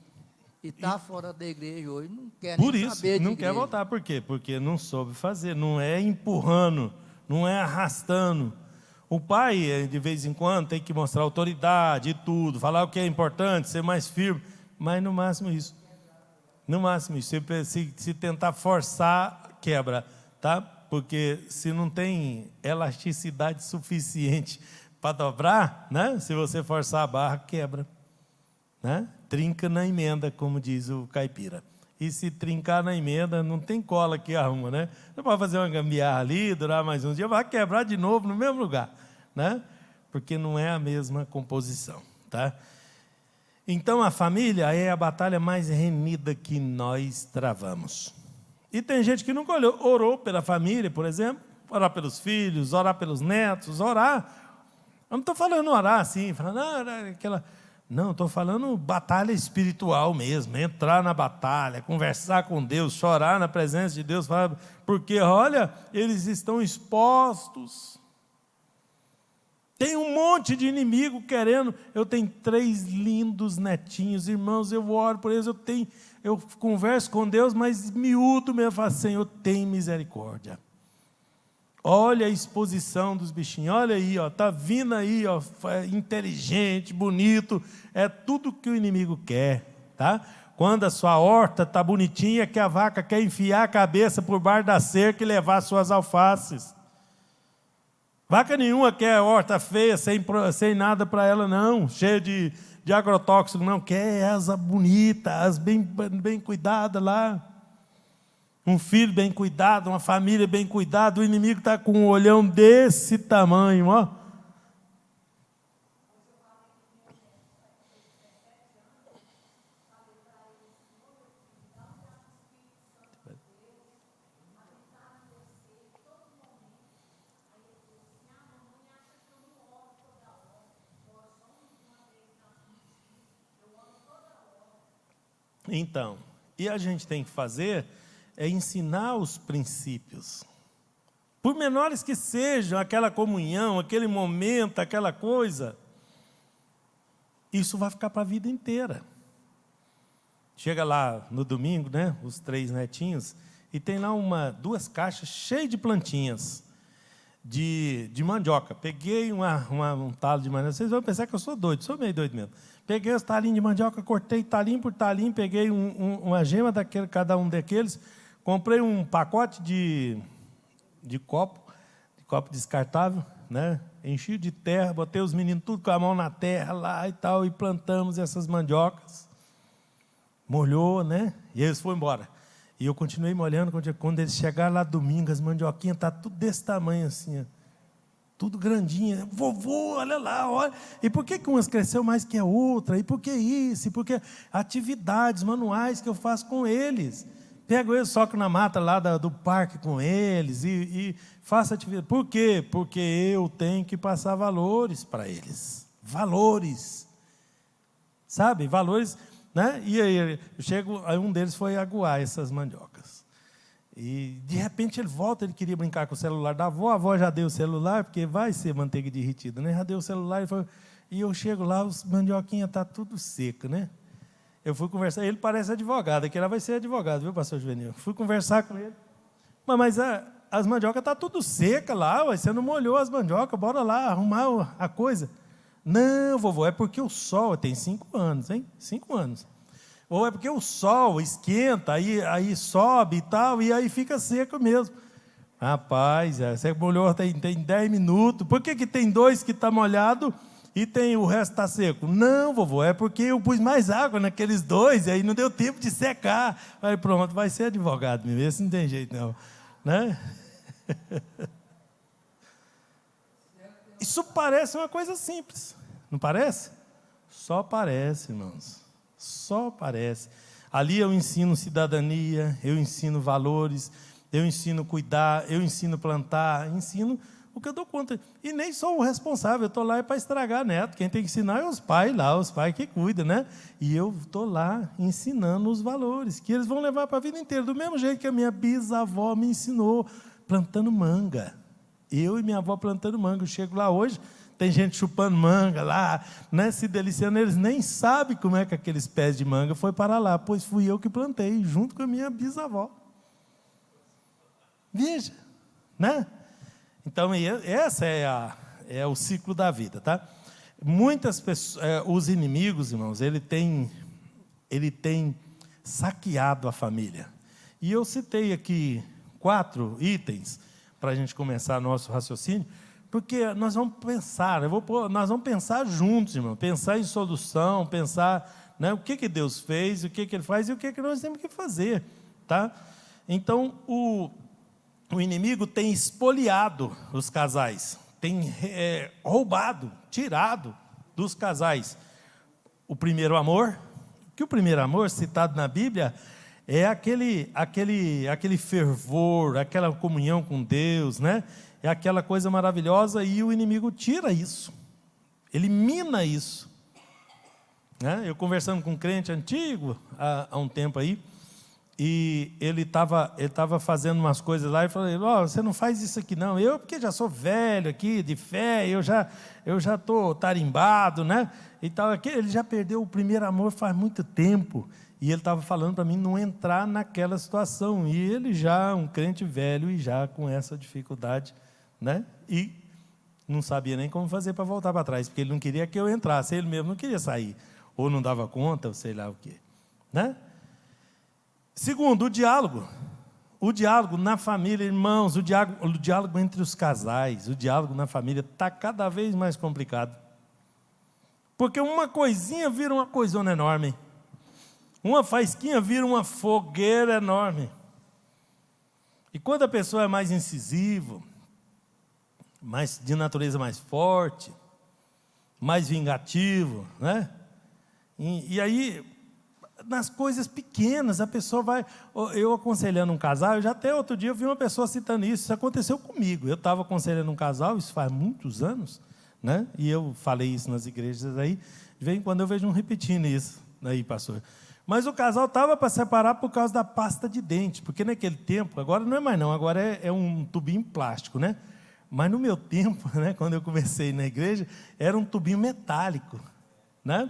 E está fora da igreja hoje, não quer nem saber de igreja. Por isso, não quer voltar. Por quê? Porque não soube fazer, não é empurrando, não é arrastando. O pai, de vez em quando, tem que mostrar autoridade e tudo, falar o que é importante, ser mais firme, mas no máximo isso. No máximo isso. Se tentar forçar, quebra, tá? Porque se não tem elasticidade suficiente para dobrar, né? Se você forçar a barra, quebra, né? Trinca na emenda, como diz o caipira. E se trincar na emenda, não tem cola que arruma, né? Você pode fazer uma gambiarra ali, durar mais uns dias, vai quebrar de novo no mesmo lugar, né? Porque não é a mesma composição, tá? Então, a família é a batalha mais renhida que nós travamos. E tem gente que nunca orou pela família, por exemplo, orar pelos filhos, orar pelos netos, orar. Eu não estou falando orar assim, falando, aquela... Não, estou falando batalha espiritual mesmo, entrar na batalha, conversar com Deus, chorar na presença de Deus, porque, olha, eles estão expostos. Tem um monte de inimigo querendo. Eu tenho 3 lindos netinhos, irmãos, eu oro por eles, eu converso com Deus, mas miúdo mesmo, falo, Senhor, tem misericórdia. Olha a exposição dos bichinhos, olha aí, está vindo aí, inteligente, bonito, é tudo que o inimigo quer, tá? Quando a sua horta está bonitinha, que a vaca quer enfiar a cabeça por baixo da cerca e levar suas alfaces. Vaca nenhuma quer horta feia, sem nada para ela não, cheia de agrotóxico, não, quer as bonitas, as bem cuidadas lá. Um filho bem cuidado, uma família bem cuidada, o inimigo está com um olhão desse tamanho, ó. Então, e a gente tem que fazer é ensinar os princípios. Por menores que sejam, aquela comunhão, aquele momento, aquela coisa, isso vai ficar para a vida inteira. Chega lá no domingo, né, os 3 netinhos, e tem lá 2 caixas cheias de plantinhas de mandioca. Peguei um talo de mandioca, vocês vão pensar que eu sou doido, sou meio doido mesmo. Peguei os talinhos de mandioca, cortei talinho por talinho, peguei uma gema daquele, cada um daqueles, comprei um pacote de copo descartável, né? Enchi de terra, botei os meninos tudo com a mão na terra lá e tal, e plantamos essas mandiocas. Molhou, né? E eles foram embora. E eu continuei molhando, quando eles chegaram lá domingo, as mandioquinhas estão tudo desse tamanho assim, ó. Tudo grandinha. Vovô, olha lá, olha. E por que umas cresceu mais que a outra? E por que isso? E por que atividades manuais que eu faço com eles? Pego eles, soco na mata lá do parque com eles e faço atividade. Por quê? Porque eu tenho que passar valores para eles. Valores. Sabe? Valores, né? E aí um deles foi aguar essas mandiocas. E, de repente, ele volta, ele queria brincar com o celular da avó, a avó já deu o celular, porque vai ser manteiga derretida, né? Já deu o celular, e eu chego lá, os mandioquinhas estão tudo seco, né? Eu fui conversar, ele parece advogado, aqui ela vai ser advogado, viu, pastor Juvenil? Fui conversar com ele, mas as mandiocas estão tudo secas lá, você não molhou as mandiocas, bora lá arrumar a coisa. Não, vovô, é porque o sol, tem 5 anos, hein? 5 anos. Ou é porque o sol esquenta, aí sobe e tal, e aí fica seco mesmo. Rapaz, você molhou tem 10 minutos. Por que tem 2 que está molhado e o resto está seco? Não, vovô, é porque eu pus mais água naqueles 2, e aí não deu tempo de secar. Aí pronto, vai ser advogado mesmo, esse não tem jeito não. Né? Isso parece uma coisa simples, não parece? Só parece, irmãos. Só parece. Ali eu ensino cidadania, eu ensino valores, eu ensino cuidar, eu ensino plantar, ensino o que eu dou conta. E nem sou o responsável, eu estou lá para estragar neto. Quem tem que ensinar é os pais lá, os pais que cuidam, né? E eu estou lá ensinando os valores, que eles vão levar para a vida inteira. Do mesmo jeito que a minha bisavó me ensinou, plantando manga. Eu e minha avó plantando manga. Eu chego lá hoje, tem gente chupando manga lá, né, se deliciando, eles nem sabem como é que aqueles pés de manga foi para lá, pois fui eu que plantei, junto com a minha bisavó. Veja, né? Então, essa é o ciclo da vida, tá? Muitas pessoas, os inimigos, irmãos, ele tem saqueado a família. E eu citei aqui 4 itens para a gente começar nosso raciocínio, porque nós vamos pensar, nós vamos pensar juntos, irmão, pensar em solução, pensar, né, o que Deus fez, o que Ele faz e o que nós temos que fazer, tá? Então, o inimigo tem espoliado os casais, tem roubado, tirado dos casais o primeiro amor, que o primeiro amor citado na Bíblia é aquele fervor, aquela comunhão com Deus, né? É aquela coisa maravilhosa, e o inimigo tira isso, ele mina isso, né? Eu conversando com um crente antigo há um tempo aí, e ele estava fazendo umas coisas lá, e falei, você não faz isso aqui não, porque já sou velho aqui, de fé, eu já estou tarimbado, né? E tal, ele já perdeu o primeiro amor faz muito tempo, e ele estava falando para mim não entrar naquela situação, e ele já, um crente velho, e já com essa dificuldade, né? E não sabia nem como fazer para voltar para trás, porque ele não queria que eu entrasse, ele mesmo não queria sair, ou não dava conta, ou sei lá o quê, né? Segundo, o diálogo na família, irmãos, o diálogo entre os casais, o diálogo na família está cada vez mais complicado, porque uma coisinha vira uma coisona enorme, uma faísquinha vira uma fogueira enorme, e quando a pessoa é mais incisiva, de natureza mais forte, mais vingativo, né? E aí, nas coisas pequenas, a pessoa vai... Eu aconselhando um casal, até outro dia eu vi uma pessoa citando isso aconteceu comigo. Eu estava aconselhando um casal, isso faz muitos anos, né? E eu falei isso nas igrejas aí, de vez em quando eu vejo um repetindo isso aí, pastor. Mas o casal estava para separar por causa da pasta de dente, porque naquele tempo, agora não é mais não, agora é um tubinho plástico, né? Mas no meu tempo, né, quando eu comecei na igreja, era um tubinho metálico, né?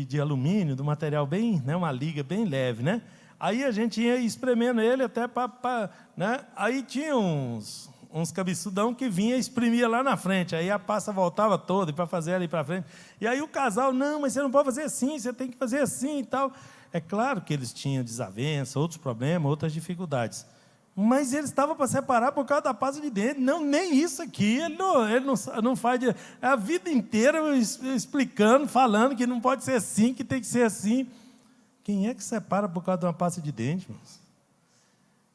De alumínio, do material bem, né, uma liga bem leve, né? Aí a gente ia espremendo ele até né? Aí tinha uns cabeçudão que vinha e exprimia lá na frente, aí a pasta voltava toda para fazer ali para frente. E aí o casal, não, mas você não pode fazer assim, você tem que fazer assim e tal. É claro que eles tinham desavença, outros problemas, outras dificuldades. Mas ele estava para separar por causa da pasta de dente. Não, nem isso aqui. Ele não faz. A vida inteira explicando, falando que não pode ser assim, que tem que ser assim. Quem é que separa por causa de uma pasta de dente, irmãos?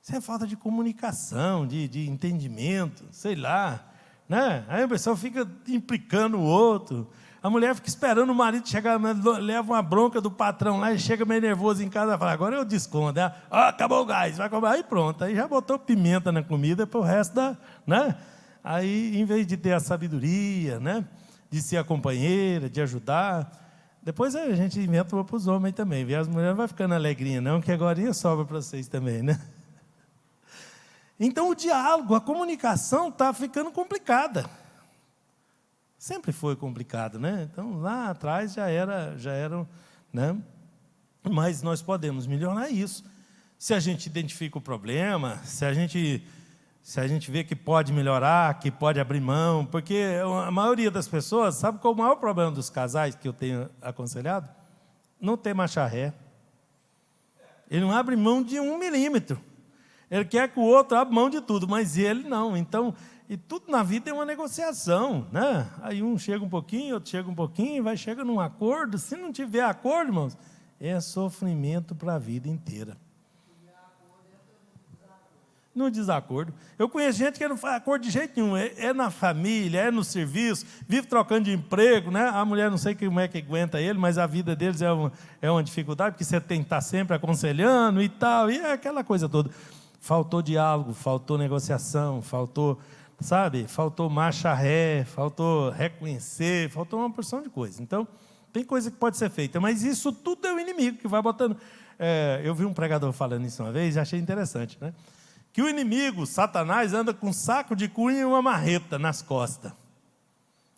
Isso é falta de comunicação, de entendimento, sei lá. Né? Aí a pessoa fica implicando o outro. A mulher fica esperando o marido chegar, leva uma bronca do patrão lá e chega meio nervoso em casa e fala, agora eu desconto. Acabou o gás, vai comer. Aí pronto, aí já botou pimenta na comida para o resto da... Né? Aí, em vez de ter a sabedoria, né? De ser a companheira, de ajudar, depois a gente inventa uma para os homens também. Viu? As mulheres não vão ficando alegrinhas não, que agora sobra para vocês também, né? Então o diálogo, a comunicação está ficando complicada. Sempre foi complicado, né? Então, lá atrás já era, né? Mas nós podemos melhorar isso. Se a gente identifica o problema, se a gente vê que pode melhorar, que pode abrir mão, porque a maioria das pessoas, sabe qual é o maior problema dos casais que eu tenho aconselhado? Não ter marcha ré. Ele não abre mão de 1 milímetro. Ele quer que o outro abra mão de tudo, mas ele não. Então, e tudo na vida é uma negociação, né? Aí um chega um pouquinho, outro chega um pouquinho, vai chegando num acordo. Se não tiver acordo, irmãos, é sofrimento para a vida inteira. No desacordo. Eu conheço gente que não faz acordo de jeito nenhum. É na família, é no serviço, vive trocando de emprego, né? A mulher não sei como é que aguenta ele, mas a vida deles é uma dificuldade, porque você tem que estar sempre aconselhando e tal, e é aquela coisa toda. Faltou diálogo, faltou negociação, faltou marcha ré, faltou reconhecer, faltou uma porção de coisa. Então, tem coisa que pode ser feita, mas isso tudo é o inimigo que vai botando. Eu vi um pregador falando isso uma vez e achei interessante, né? Que o inimigo, Satanás, anda com um saco de cunha e uma marreta nas costas.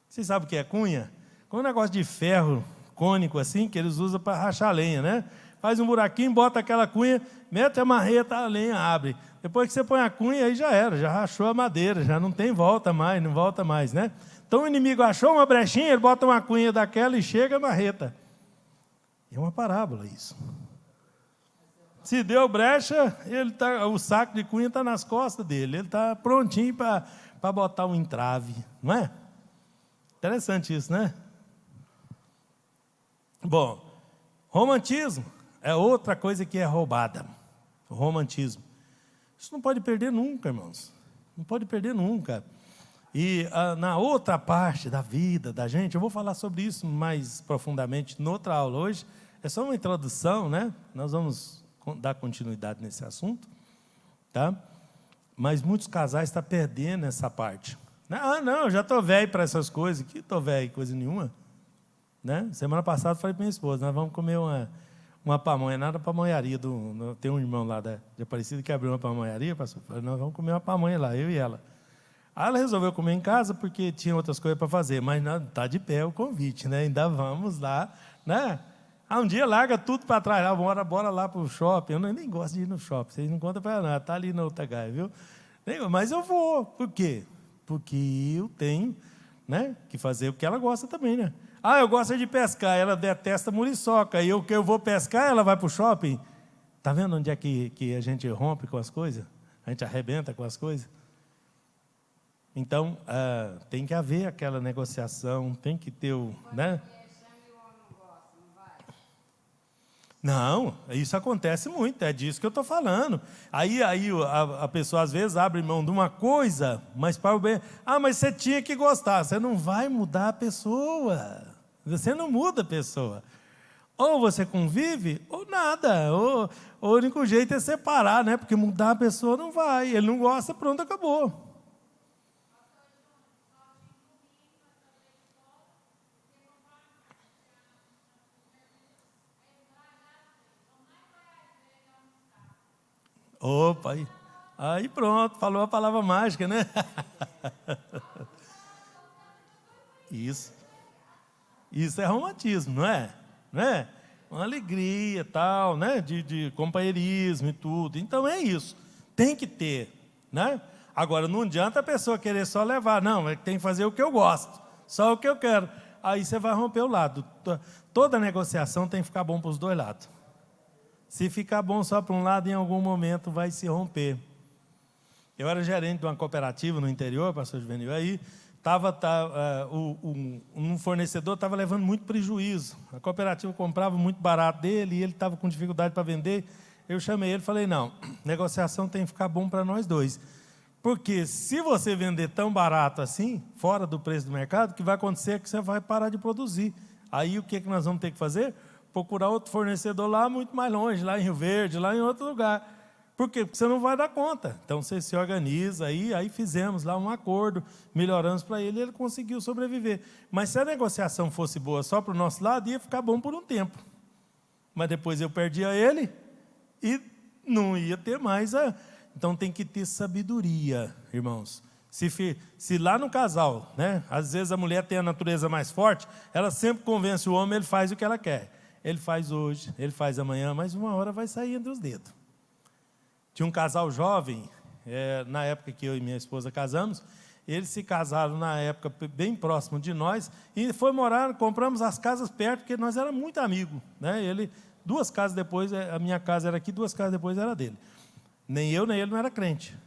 Vocês sabem o que é cunha? Com um negócio de ferro cônico assim, que eles usam para rachar lenha, né? Faz um buraquinho, bota aquela cunha, mete a marreta, a lenha abre. Depois que você põe a cunha, aí já era, já rachou a madeira, já não tem volta mais, não volta mais, né? Então o inimigo achou uma brechinha, ele bota uma cunha daquela e chega a marreta. É uma parábola isso. Se deu brecha, o saco de cunha está nas costas dele, ele está prontinho para botar um entrave, não é? Interessante isso, né? Bom, romantismo é outra coisa que é roubada. O romantismo. Isso não pode perder nunca, irmãos. Não pode perder nunca. E na outra parte da vida da gente, eu vou falar sobre isso mais profundamente noutra aula hoje. É só uma introdução, né? Nós vamos dar continuidade nesse assunto, tá? Mas muitos casais estão perdendo essa parte. Não, eu já estou velho para essas coisas. Que estou velho, coisa nenhuma. Né? Semana passada eu falei para minha esposa, nós vamos comer uma pamonha, nada pamonharia. Tem um irmão lá de Aparecida que abriu uma pamonharia, pastor, nós vamos comer uma pamonha lá, eu e ela. Aí ela resolveu comer em casa porque tinha outras coisas para fazer, mas está de pé o convite, né? Ainda vamos lá, né? Um dia larga tudo para trás, bora lá para o shopping. Eu nem gosto de ir no shopping, vocês não contam para nada, está ali no Otagaia, viu? Mas eu vou, por quê? Porque eu tenho, né, que fazer o que ela gosta também, né? Eu gosto de pescar, ela detesta muriçoca, e eu vou pescar, ela vai para o shopping. Está vendo onde é que a gente rompe com as coisas? A gente arrebenta com as coisas? Então, tem que haver aquela negociação, tem que ter o... Né? Não, isso acontece muito, é disso que eu estou falando. Aí a pessoa às vezes abre mão de uma coisa, mas para o bem. Mas você tinha que gostar. Você não vai mudar a pessoa. Você não muda a pessoa. Ou você convive, ou nada. Ou o único jeito é separar, né? Porque mudar a pessoa não vai. Ele não gosta, pronto, acabou. Opa, aí pronto, falou a palavra mágica, né? Isso é romantismo, não é? Não é? Uma alegria, tal, né? De companheirismo e tudo. Então é isso, tem que ter, né? Agora, não adianta a pessoa querer só levar, não, tem que fazer o que eu gosto, só o que eu quero. Aí você vai romper o lado. Toda negociação tem que ficar bom para os dois lados. Se ficar bom só para um lado, em algum momento vai se romper. Eu era gerente de uma cooperativa no interior, pastor Juvenil, aí um fornecedor estava levando muito prejuízo. A cooperativa comprava muito barato dele e ele estava com dificuldade para vender. Eu chamei ele e falei, não, negociação tem que ficar bom para nós dois. Porque se você vender tão barato assim, fora do preço do mercado, o que vai acontecer é que você vai parar de produzir. Aí o que nós vamos ter que fazer? Procurar outro fornecedor lá muito mais longe, lá em Rio Verde, lá em outro lugar. Por quê? Porque você não vai dar conta. Então, você se organiza, aí fizemos lá um acordo, melhoramos para ele e ele conseguiu sobreviver. Mas se a negociação fosse boa só para o nosso lado, ia ficar bom por um tempo. Mas depois eu perdia ele e não ia ter mais. Então, tem que ter sabedoria, irmãos. Se lá no casal, né, às vezes a mulher tem a natureza mais forte, ela sempre convence o homem, ele faz o que ela quer. Ele faz hoje, ele faz amanhã, mas uma hora vai sair entre os dedos. Tinha um casal jovem, na época que eu e minha esposa casamos, eles se casaram na época bem próximo de nós, e foi morar, compramos as casas perto, porque nós éramos muito amigos. Né? Ele, 2 casas depois, a minha casa era aqui, 2 casas depois era dele. Nem eu, nem ele não era crente.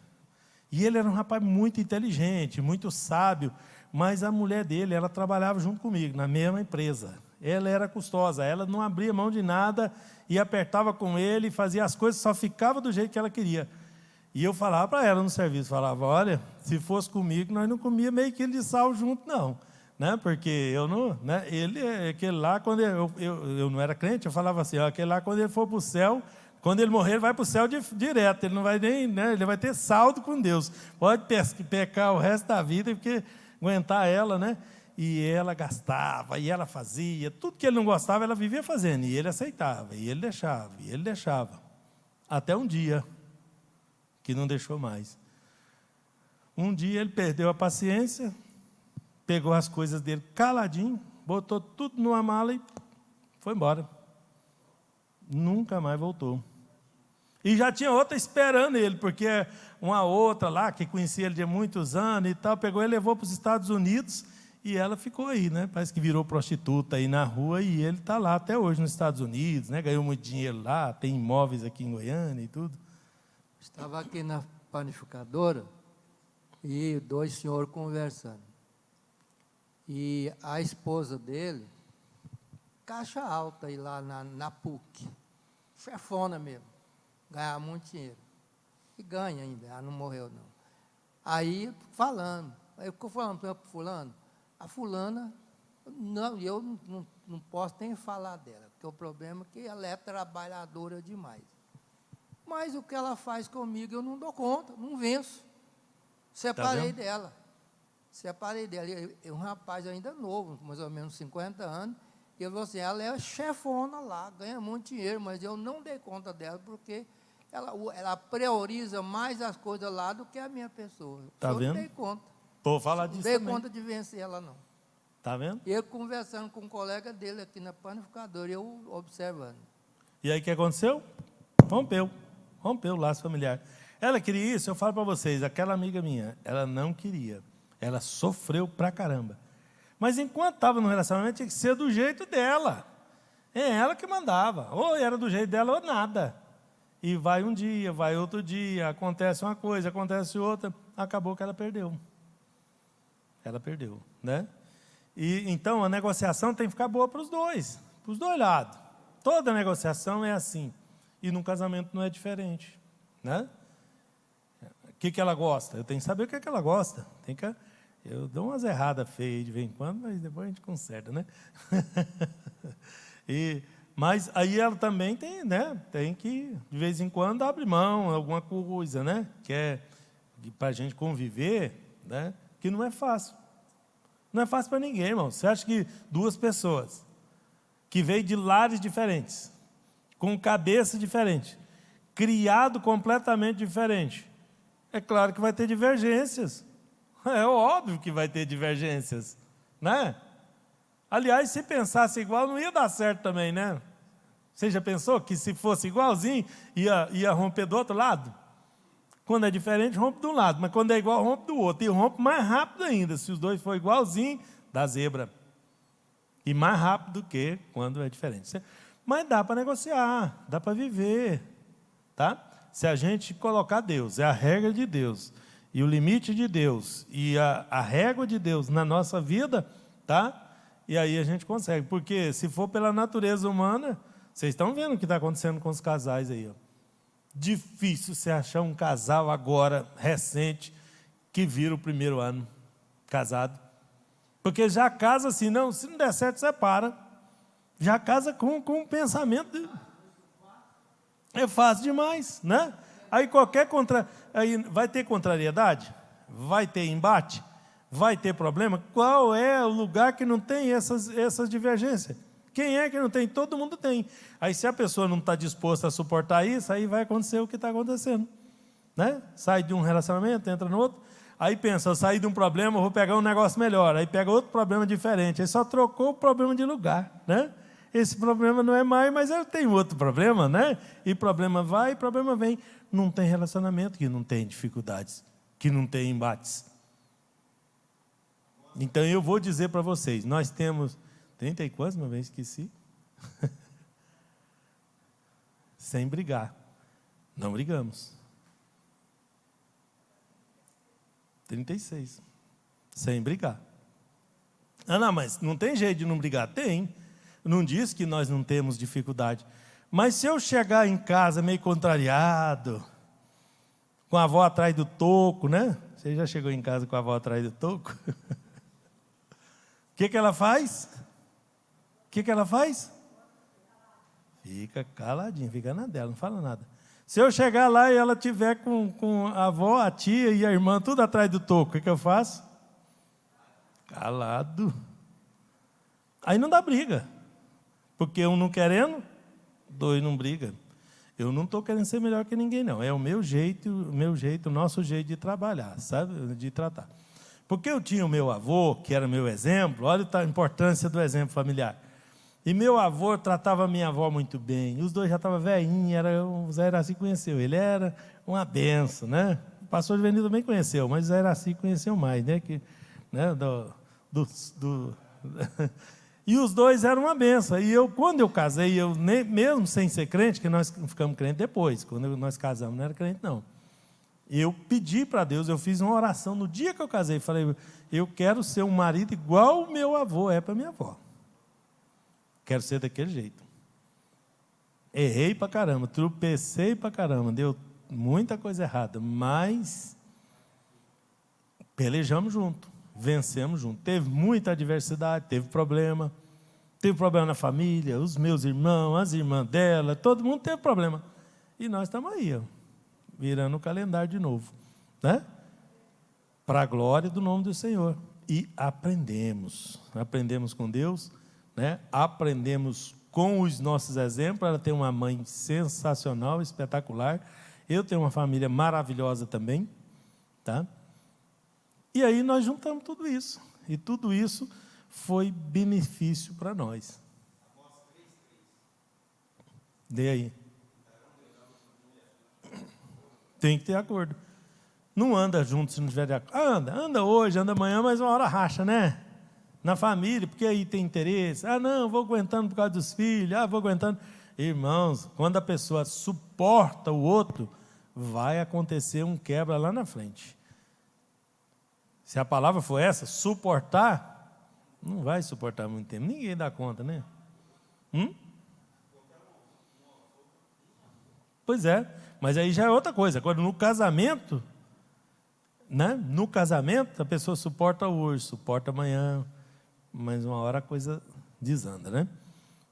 E ele era um rapaz muito inteligente, muito sábio, mas a mulher dele, ela trabalhava junto comigo, na mesma empresa. Ela era custosa, ela não abria mão de nada, e apertava com ele, fazia as coisas, só ficava do jeito que ela queria. E eu falava para ela no serviço, falava, olha, se fosse comigo, nós não comíamos meio quilo de sal junto, não. Né? Porque eu não, né? Aquele lá, quando eu não era crente, eu falava assim, ó, aquele lá, quando ele for para o céu, quando ele morrer, ele vai para o céu direto, ele não vai nem, né? Ele vai ter saldo com Deus. Pode pecar o resto da vida, porque aguentar ela, né? E ela gastava, e ela fazia, tudo que ele não gostava, ela vivia fazendo, e ele aceitava, e ele deixava, e ele deixava. Até um dia, que não deixou mais. Um dia ele perdeu a paciência, pegou as coisas dele caladinho, botou tudo numa mala e foi embora. Nunca mais voltou. E já tinha outra esperando ele, porque uma outra lá, que conhecia ele de muitos anos e tal, pegou e levou para os Estados Unidos, e ela ficou aí, né? Parece que virou prostituta aí na rua, e ele está lá até hoje nos Estados Unidos, né? Ganhou muito dinheiro lá, tem imóveis aqui em Goiânia e tudo. Estava aqui na panificadora e 2 senhores conversando. E a esposa dele, caixa alta aí lá na PUC, chefona mesmo, ganhava muito dinheiro. E ganha ainda, ela não morreu não. Aí, eu fico falando para fulano, a fulana, não, eu não posso nem falar dela, porque o problema é que ela é trabalhadora demais. Mas o que ela faz comigo eu não dou conta, não venço. Separei dela. E um rapaz ainda novo, mais ou menos 50 anos, e ele falou assim, ela é chefona lá, ganha muito dinheiro, mas eu não dei conta dela, porque ela prioriza mais as coisas lá do que a minha pessoa. Eu não dei conta. Vou falar disso também. Não dei conta de vencer ela, não. Está vendo? E ele conversando com um colega dele aqui na panificadora, e eu observando. E aí o que aconteceu? Rompeu o laço familiar. Ela queria isso, eu falo para vocês, aquela amiga minha, ela não queria. Ela sofreu pra caramba. Mas enquanto estava no relacionamento, tinha que ser do jeito dela. É ela que mandava. Ou era do jeito dela ou nada. E vai um dia, vai outro dia, acontece uma coisa, acontece outra. Acabou que ela perdeu. Ela perdeu, né? E então a negociação tem que ficar boa para os dois lados. Toda negociação é assim. E no casamento não é diferente, né? O que ela gosta? Eu tenho que saber o que ela gosta. Eu dou umas erradas feias de vez em quando, mas depois a gente conserta, né? Mas aí ela também tem, né? Tem que, de vez em quando, abrir mão, alguma coisa, né? Que é para a gente conviver, né? Que não é fácil. Não é fácil para ninguém, irmão. Você acha que 2 pessoas que veio de lares diferentes, com cabeça diferente, criado completamente diferente, é claro que vai ter divergências. É óbvio que vai ter divergências, né? Aliás, se pensasse igual, não ia dar certo também, né? Você já pensou que se fosse igualzinho, ia romper do outro lado? Quando é diferente, rompe de um lado, mas quando é igual, rompe do outro. E rompe mais rápido ainda. Se os dois forem igualzinhos, dá zebra. E mais rápido do que quando é diferente. Mas dá para negociar, dá para viver, tá? se a gente colocar Deus, é a regra de Deus, e o limite de Deus, e a régua de Deus na nossa vida, tá? E aí a gente consegue, porque se for pela natureza humana, vocês estão vendo o que está acontecendo com os casais aí, ó. Difícil você achar um casal agora, recente, que vira o primeiro ano casado. Porque já casa assim, não, se não der certo, separa. Já casa com um pensamento. É fácil demais, né? Aí aí vai ter contrariedade? Vai ter embate? Vai ter problema? Qual é o lugar que não tem essas divergências? Quem é que não tem? Todo mundo tem. Aí se a pessoa não está disposta a suportar isso, aí vai acontecer o que está acontecendo, né? Sai de um relacionamento, entra no outro, aí pensa, eu saí de um problema, eu vou pegar um negócio melhor, aí pega outro problema diferente, aí só trocou o problema de lugar, né? Esse problema não é mais, mas eu tenho outro problema, né? E problema vai, e problema vem. Não tem relacionamento que não tem dificuldades, que não tem embates. Então eu vou dizer para vocês, nós temos 30 e quantos, uma vez esqueci? Sem brigar. Não brigamos. 36. Sem brigar. Ah, não, mas não tem jeito de não brigar? Tem. Não diz que nós não temos dificuldade. Mas se eu chegar em casa meio contrariado, com a avó atrás do toco, né? Você já chegou em casa com a avó atrás do toco? O que ela faz? O que ela faz? Fica caladinha, fica na dela, não fala nada. Se eu chegar lá e ela tiver com a avó, a tia e a irmã tudo atrás do toco, o que eu faço? Calado. Aí não dá briga. Porque um não querendo, dois não brigam. Eu não estou querendo ser melhor que ninguém, não. É o meu jeito, o nosso jeito de trabalhar, sabe? De tratar. Porque eu tinha o meu avô, que era meu exemplo, olha a importância do exemplo familiar. E meu avô tratava minha avó muito bem. Os dois já estavam velhinhos, o Zé Iraci conheceu. Ele era uma benção, né? O pastor de Avenida também conheceu, mas o Zé Iraci conheceu mais, né? E os dois eram uma benção. E quando eu casei, mesmo sem ser crente, que nós ficamos crentes depois, quando nós casamos, não era crente, não. Eu pedi para Deus, eu fiz uma oração no dia que eu casei, falei, eu quero ser um marido igual o meu avô é para minha avó. Quero ser daquele jeito. Errei para caramba, tropecei para caramba, deu muita coisa errada, mas pelejamos junto, vencemos junto. Teve muita adversidade, teve problema na família, os meus irmãos, as irmãs dela, todo mundo teve problema. E nós estamos aí, ó, virando o calendário de novo, né? Para a glória do nome do Senhor. E aprendemos com Deus, né? Aprendemos com os nossos exemplos. Ela tem uma mãe sensacional, espetacular. Eu tenho uma família maravilhosa também, tá? E aí nós juntamos tudo isso. E tudo isso foi benefício para nós. Dê aí. Tem que ter acordo. Não anda junto se não tiver de acordo. Anda hoje, anda amanhã, mas uma hora racha, né? Na família, porque aí tem interesse. Ah, não, vou aguentando por causa dos filhos. Ah, vou aguentando. Irmãos, quando a pessoa suporta o outro, vai acontecer um quebra lá na frente. Se a palavra for essa, suportar, não vai suportar muito tempo. Ninguém dá conta, né? Pois é, mas aí já é outra coisa. Agora, no casamento, né? No casamento, a pessoa suporta hoje, suporta amanhã, mas uma hora a coisa desanda, né?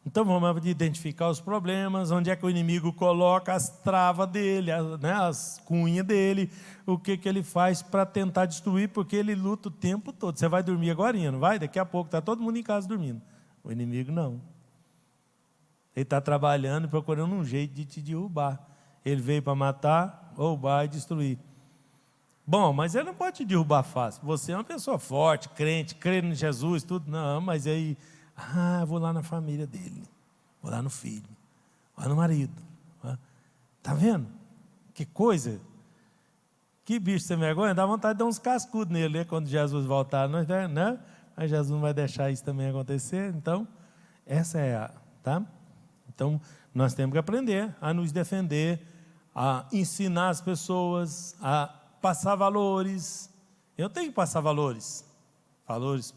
Então, vamos identificar os problemas, onde é que o inimigo coloca as travas dele, as cunhas dele, o que ele faz para tentar destruir, porque ele luta o tempo todo. Você vai dormir agora, não vai? Daqui a pouco está todo mundo em casa dormindo. O inimigo não. Ele está trabalhando e procurando um jeito de te derrubar. Ele veio para matar, roubar e destruir. Bom, mas ele não pode te derrubar fácil. Você é uma pessoa forte, crente, crê em Jesus, tudo. Não, mas aí... vou lá na família dele, vou lá no filho, vou lá no marido. Está vendo? Que coisa. Que bicho sem vergonha. Dá vontade de dar uns cascudos nele, né? Quando Jesus voltar, né? Mas Jesus não vai deixar isso também acontecer. Então, essa é a... Tá? Então, nós temos que aprender a nos defender, a ensinar as pessoas, a passar valores. Eu tenho que passar valores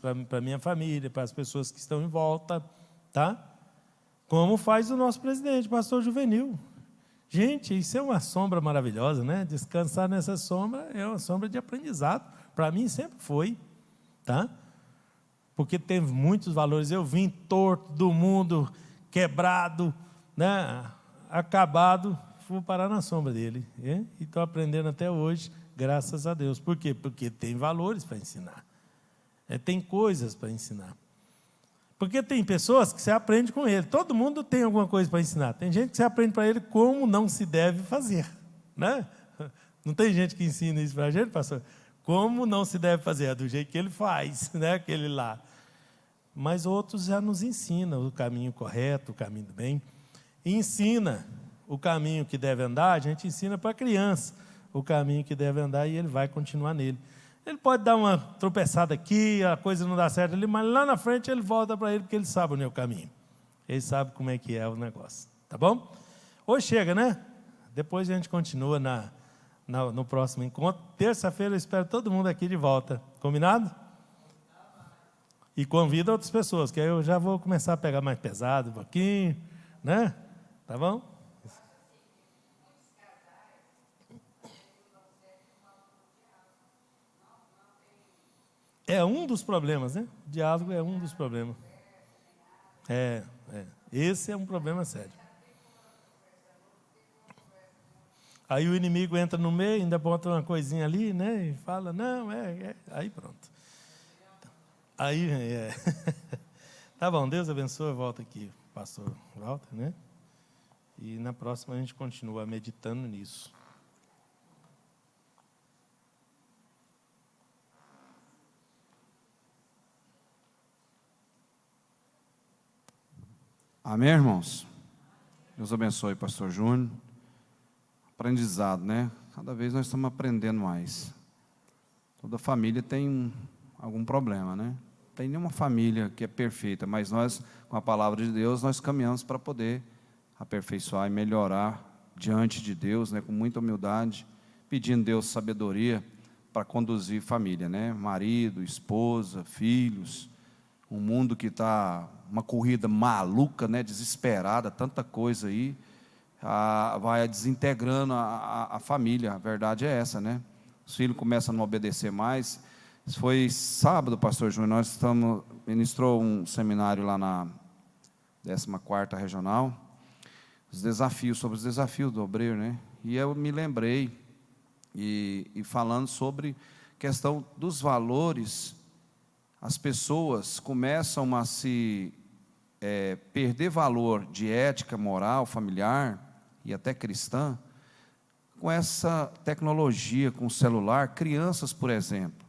para a minha família, para as pessoas que estão em volta, tá? Como faz o nosso presidente, pastor Juvenil. Gente, isso é uma sombra maravilhosa, né? Descansar nessa sombra é uma sombra de aprendizado. Para mim sempre foi, tá? Porque teve muitos valores. Eu vim torto do mundo, quebrado, né? Acabado, fui parar na sombra dele. E estou aprendendo até hoje, graças a Deus. Por quê? Porque tem valores para ensinar. Tem coisas para ensinar. Porque tem pessoas que você aprende com ele. Todo mundo tem alguma coisa para ensinar. Tem gente que você aprende para ele como não se deve fazer, né? Não tem gente que ensina isso para a gente, pastor? Como não se deve fazer, é do jeito que ele faz, né? Aquele lá. Mas outros já nos ensinam o caminho correto, o caminho do bem. E ensina o caminho que deve andar, a gente ensina para a criança o caminho que deve andar e ele vai continuar nele. Ele pode dar uma tropeçada aqui, a coisa não dá certo ali, mas lá na frente ele volta para ele, porque ele sabe onde é o caminho. Ele sabe como é que é o negócio. Tá bom? Hoje chega, né? Depois a gente continua no próximo encontro. Terça-feira eu espero todo mundo aqui de volta. Combinado? E convida outras pessoas, que aí eu já vou começar a pegar mais pesado um pouquinho, né? Tá bom? É um dos problemas, né? O diálogo é um dos problemas. Esse é um problema sério. Aí o inimigo entra no meio, ainda bota uma coisinha ali, né? E fala, não, aí pronto. Aí, Tá bom, Deus abençoe, volta aqui, pastor Walter, né? E na próxima a gente continua meditando nisso. Amém, irmãos? Deus abençoe, pastor Júnior. Aprendizado, né? Cada vez nós estamos aprendendo mais. Toda família tem algum problema, né? Não tem nenhuma família que é perfeita, mas nós, com a palavra de Deus, nós caminhamos para poder aperfeiçoar e melhorar diante de Deus, né? Com muita humildade, pedindo a Deus sabedoria para conduzir família, né? Marido, esposa, filhos, um mundo que está uma corrida maluca, né? Desesperada, tanta coisa aí, vai desintegrando a família. A verdade é essa, né? Os filhos começam a não obedecer mais. Foi sábado, pastor Júnior, ministrou um seminário lá na 14ª Regional, sobre os desafios do obreiro, né? E eu me lembrei, e falando sobre questão dos valores, as pessoas começam a se perder valor de ética, moral, familiar e até cristã, com essa tecnologia, com o celular. Crianças, por exemplo,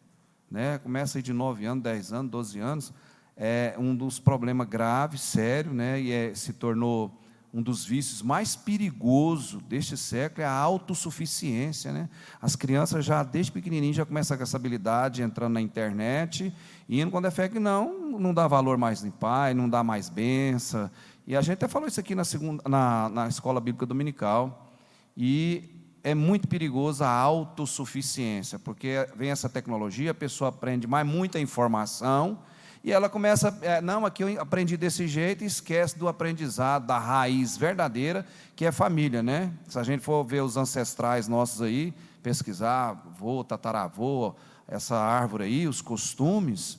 né, começa aí de 9 anos, 10 anos, 12 anos, é um dos problemas graves, sério, né, e se tornou um dos vícios mais perigosos deste século, é a autossuficiência, né? As crianças já, desde pequenininho, já começam com essa habilidade, entrando na internet, e indo quando é fé que não dá valor mais em pai, não dá mais benção. E a gente até falou isso aqui na escola bíblica dominical, e é muito perigoso a autossuficiência, porque vem essa tecnologia, a pessoa aprende mais muita informação, e ela começa, não, aqui eu aprendi desse jeito, e esquece do aprendizado, da raiz verdadeira, que é família, né? Se a gente for ver os ancestrais nossos aí, pesquisar, avô, tataravô, essa árvore aí, os costumes,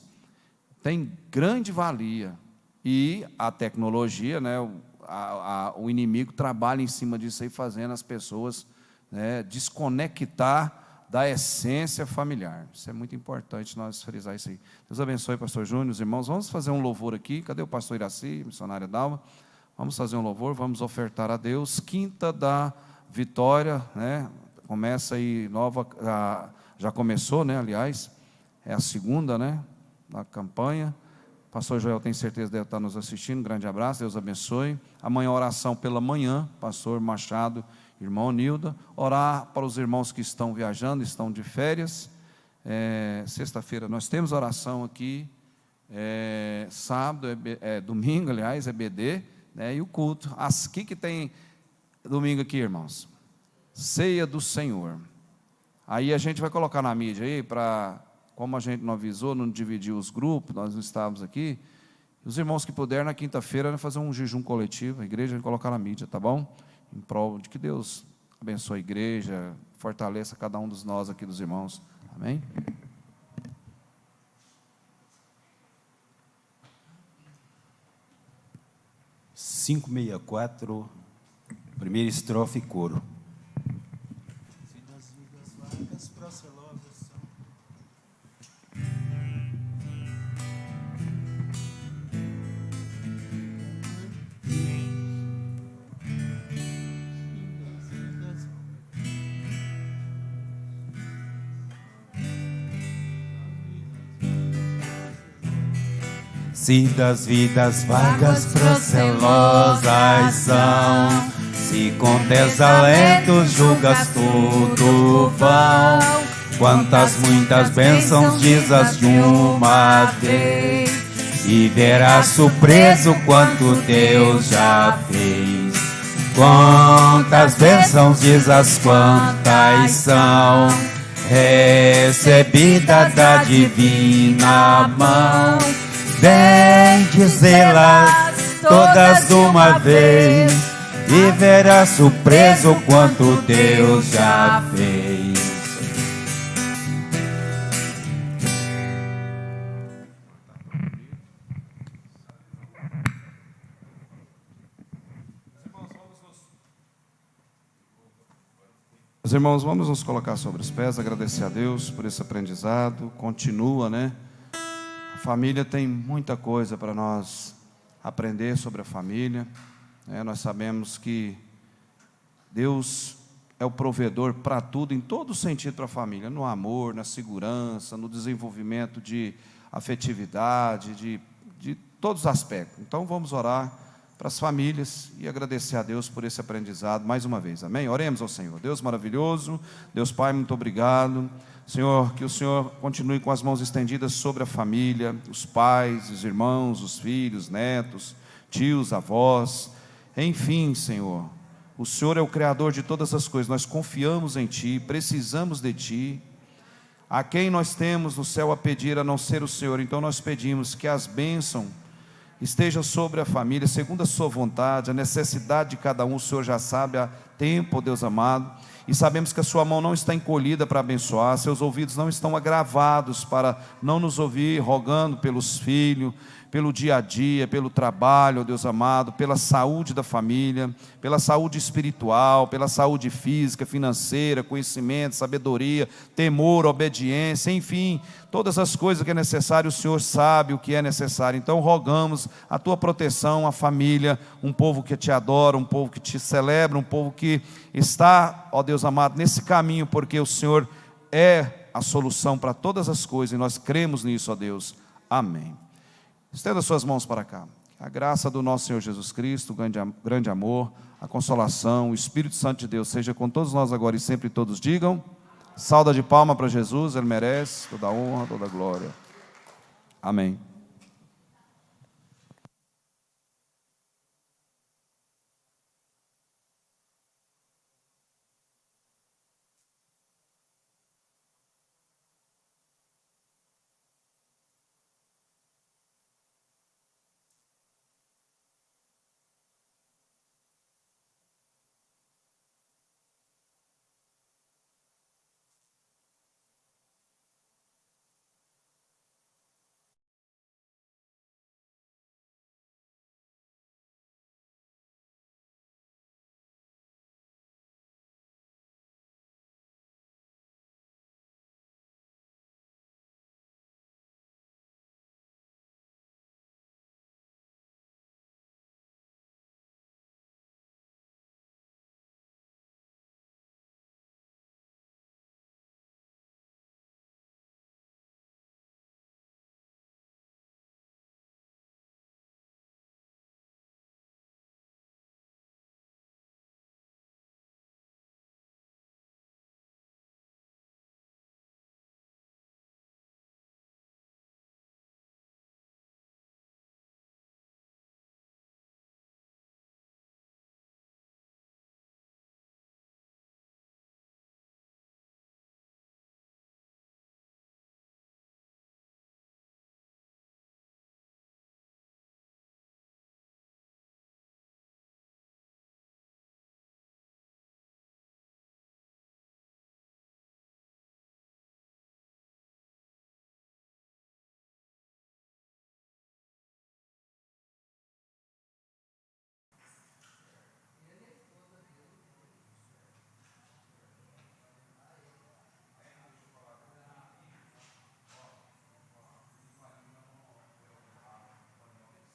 tem grande valia. E a tecnologia, né, o inimigo trabalha em cima disso aí, fazendo as pessoas, né, desconectar da essência familiar. Isso é muito importante nós frisar isso aí. Deus abençoe, pastor Júnior, os irmãos. Vamos fazer um louvor aqui. Cadê o pastor Iraci, missionária Dalma? Vamos fazer um louvor, vamos ofertar a Deus. Quinta da vitória, né? Começa aí nova, já começou, né? Aliás, é a segunda, né? Da campanha. Pastor Joel, tenho certeza, deve estar nos assistindo. Um grande abraço, Deus abençoe. Amanhã, oração pela manhã, pastor Machado, irmão Nilda. Orar para os irmãos que estão viajando, estão de férias. Sexta-feira nós temos oração aqui. Sábado, domingo, aliás, é BD, né? E o culto. Que tem domingo aqui, irmãos? Ceia do Senhor. Aí a gente vai colocar na mídia aí, como a gente não avisou, não dividiu os grupos, nós não estávamos aqui. Os irmãos que puderem, na quinta-feira, vai fazer um jejum coletivo, a igreja vai colocar na mídia, tá bom? Em prol de que Deus abençoe a igreja, fortaleça cada um dos nós aqui, dos irmãos. Amém? Cinco, 64, primeira estrofe e coro. Se das vidas vagas procelosas são, se com desalentos julgas tudo vão, quantas muitas bênçãos dizas de uma vez, e verás surpreso quanto Deus já fez. Quantas bênçãos dizas, quantas são, recebida da divina mão. Vem dizê-las todas de uma vez, e verás surpreso quanto Deus já fez. Meus irmãos, vamos nos colocar sobre os pés, agradecer a Deus por esse aprendizado. Continua, né? A família tem muita coisa para nós aprender sobre a família. Nós sabemos que Deus é o provedor para tudo, em todo sentido para a família, no amor, na segurança, no desenvolvimento de afetividade, de todos os aspectos. Então vamos orar para as famílias e agradecer a Deus por esse aprendizado mais uma vez, amém? Oremos ao Senhor. Deus maravilhoso, Deus Pai, muito obrigado. Senhor, que o Senhor continue com as mãos estendidas sobre a família, os pais, os irmãos, os filhos, netos, tios, avós, enfim, Senhor, o Senhor é o Criador de todas as coisas, nós confiamos em Ti, precisamos de Ti. A quem nós temos no céu a pedir a não ser o Senhor? Então nós pedimos que as bênçãos estejam sobre a família, segundo a sua vontade, a necessidade de cada um, o Senhor já sabe há tempo, Deus amado, e sabemos que a sua mão não está encolhida para abençoar, seus ouvidos não estão agravados para não nos ouvir, rogando pelos filhos, pelo dia a dia, pelo trabalho, Deus amado, pela saúde da família, pela saúde espiritual, pela saúde física, financeira, conhecimento, sabedoria, temor, obediência, enfim, todas as coisas que é necessário, o Senhor sabe o que é necessário. Então rogamos a tua proteção, a família, um povo que te adora, um povo que te celebra, um povo que está, ó Deus amado, nesse caminho, porque o Senhor é a solução para todas as coisas, e nós cremos nisso, ó Deus. Amém. Estenda suas mãos para cá. A graça do nosso Senhor Jesus Cristo, o grande amor, a consolação, o Espírito Santo de Deus seja com todos nós agora e sempre. Todos digam: salva de palma para Jesus, Ele merece toda a honra, toda a glória. Amém.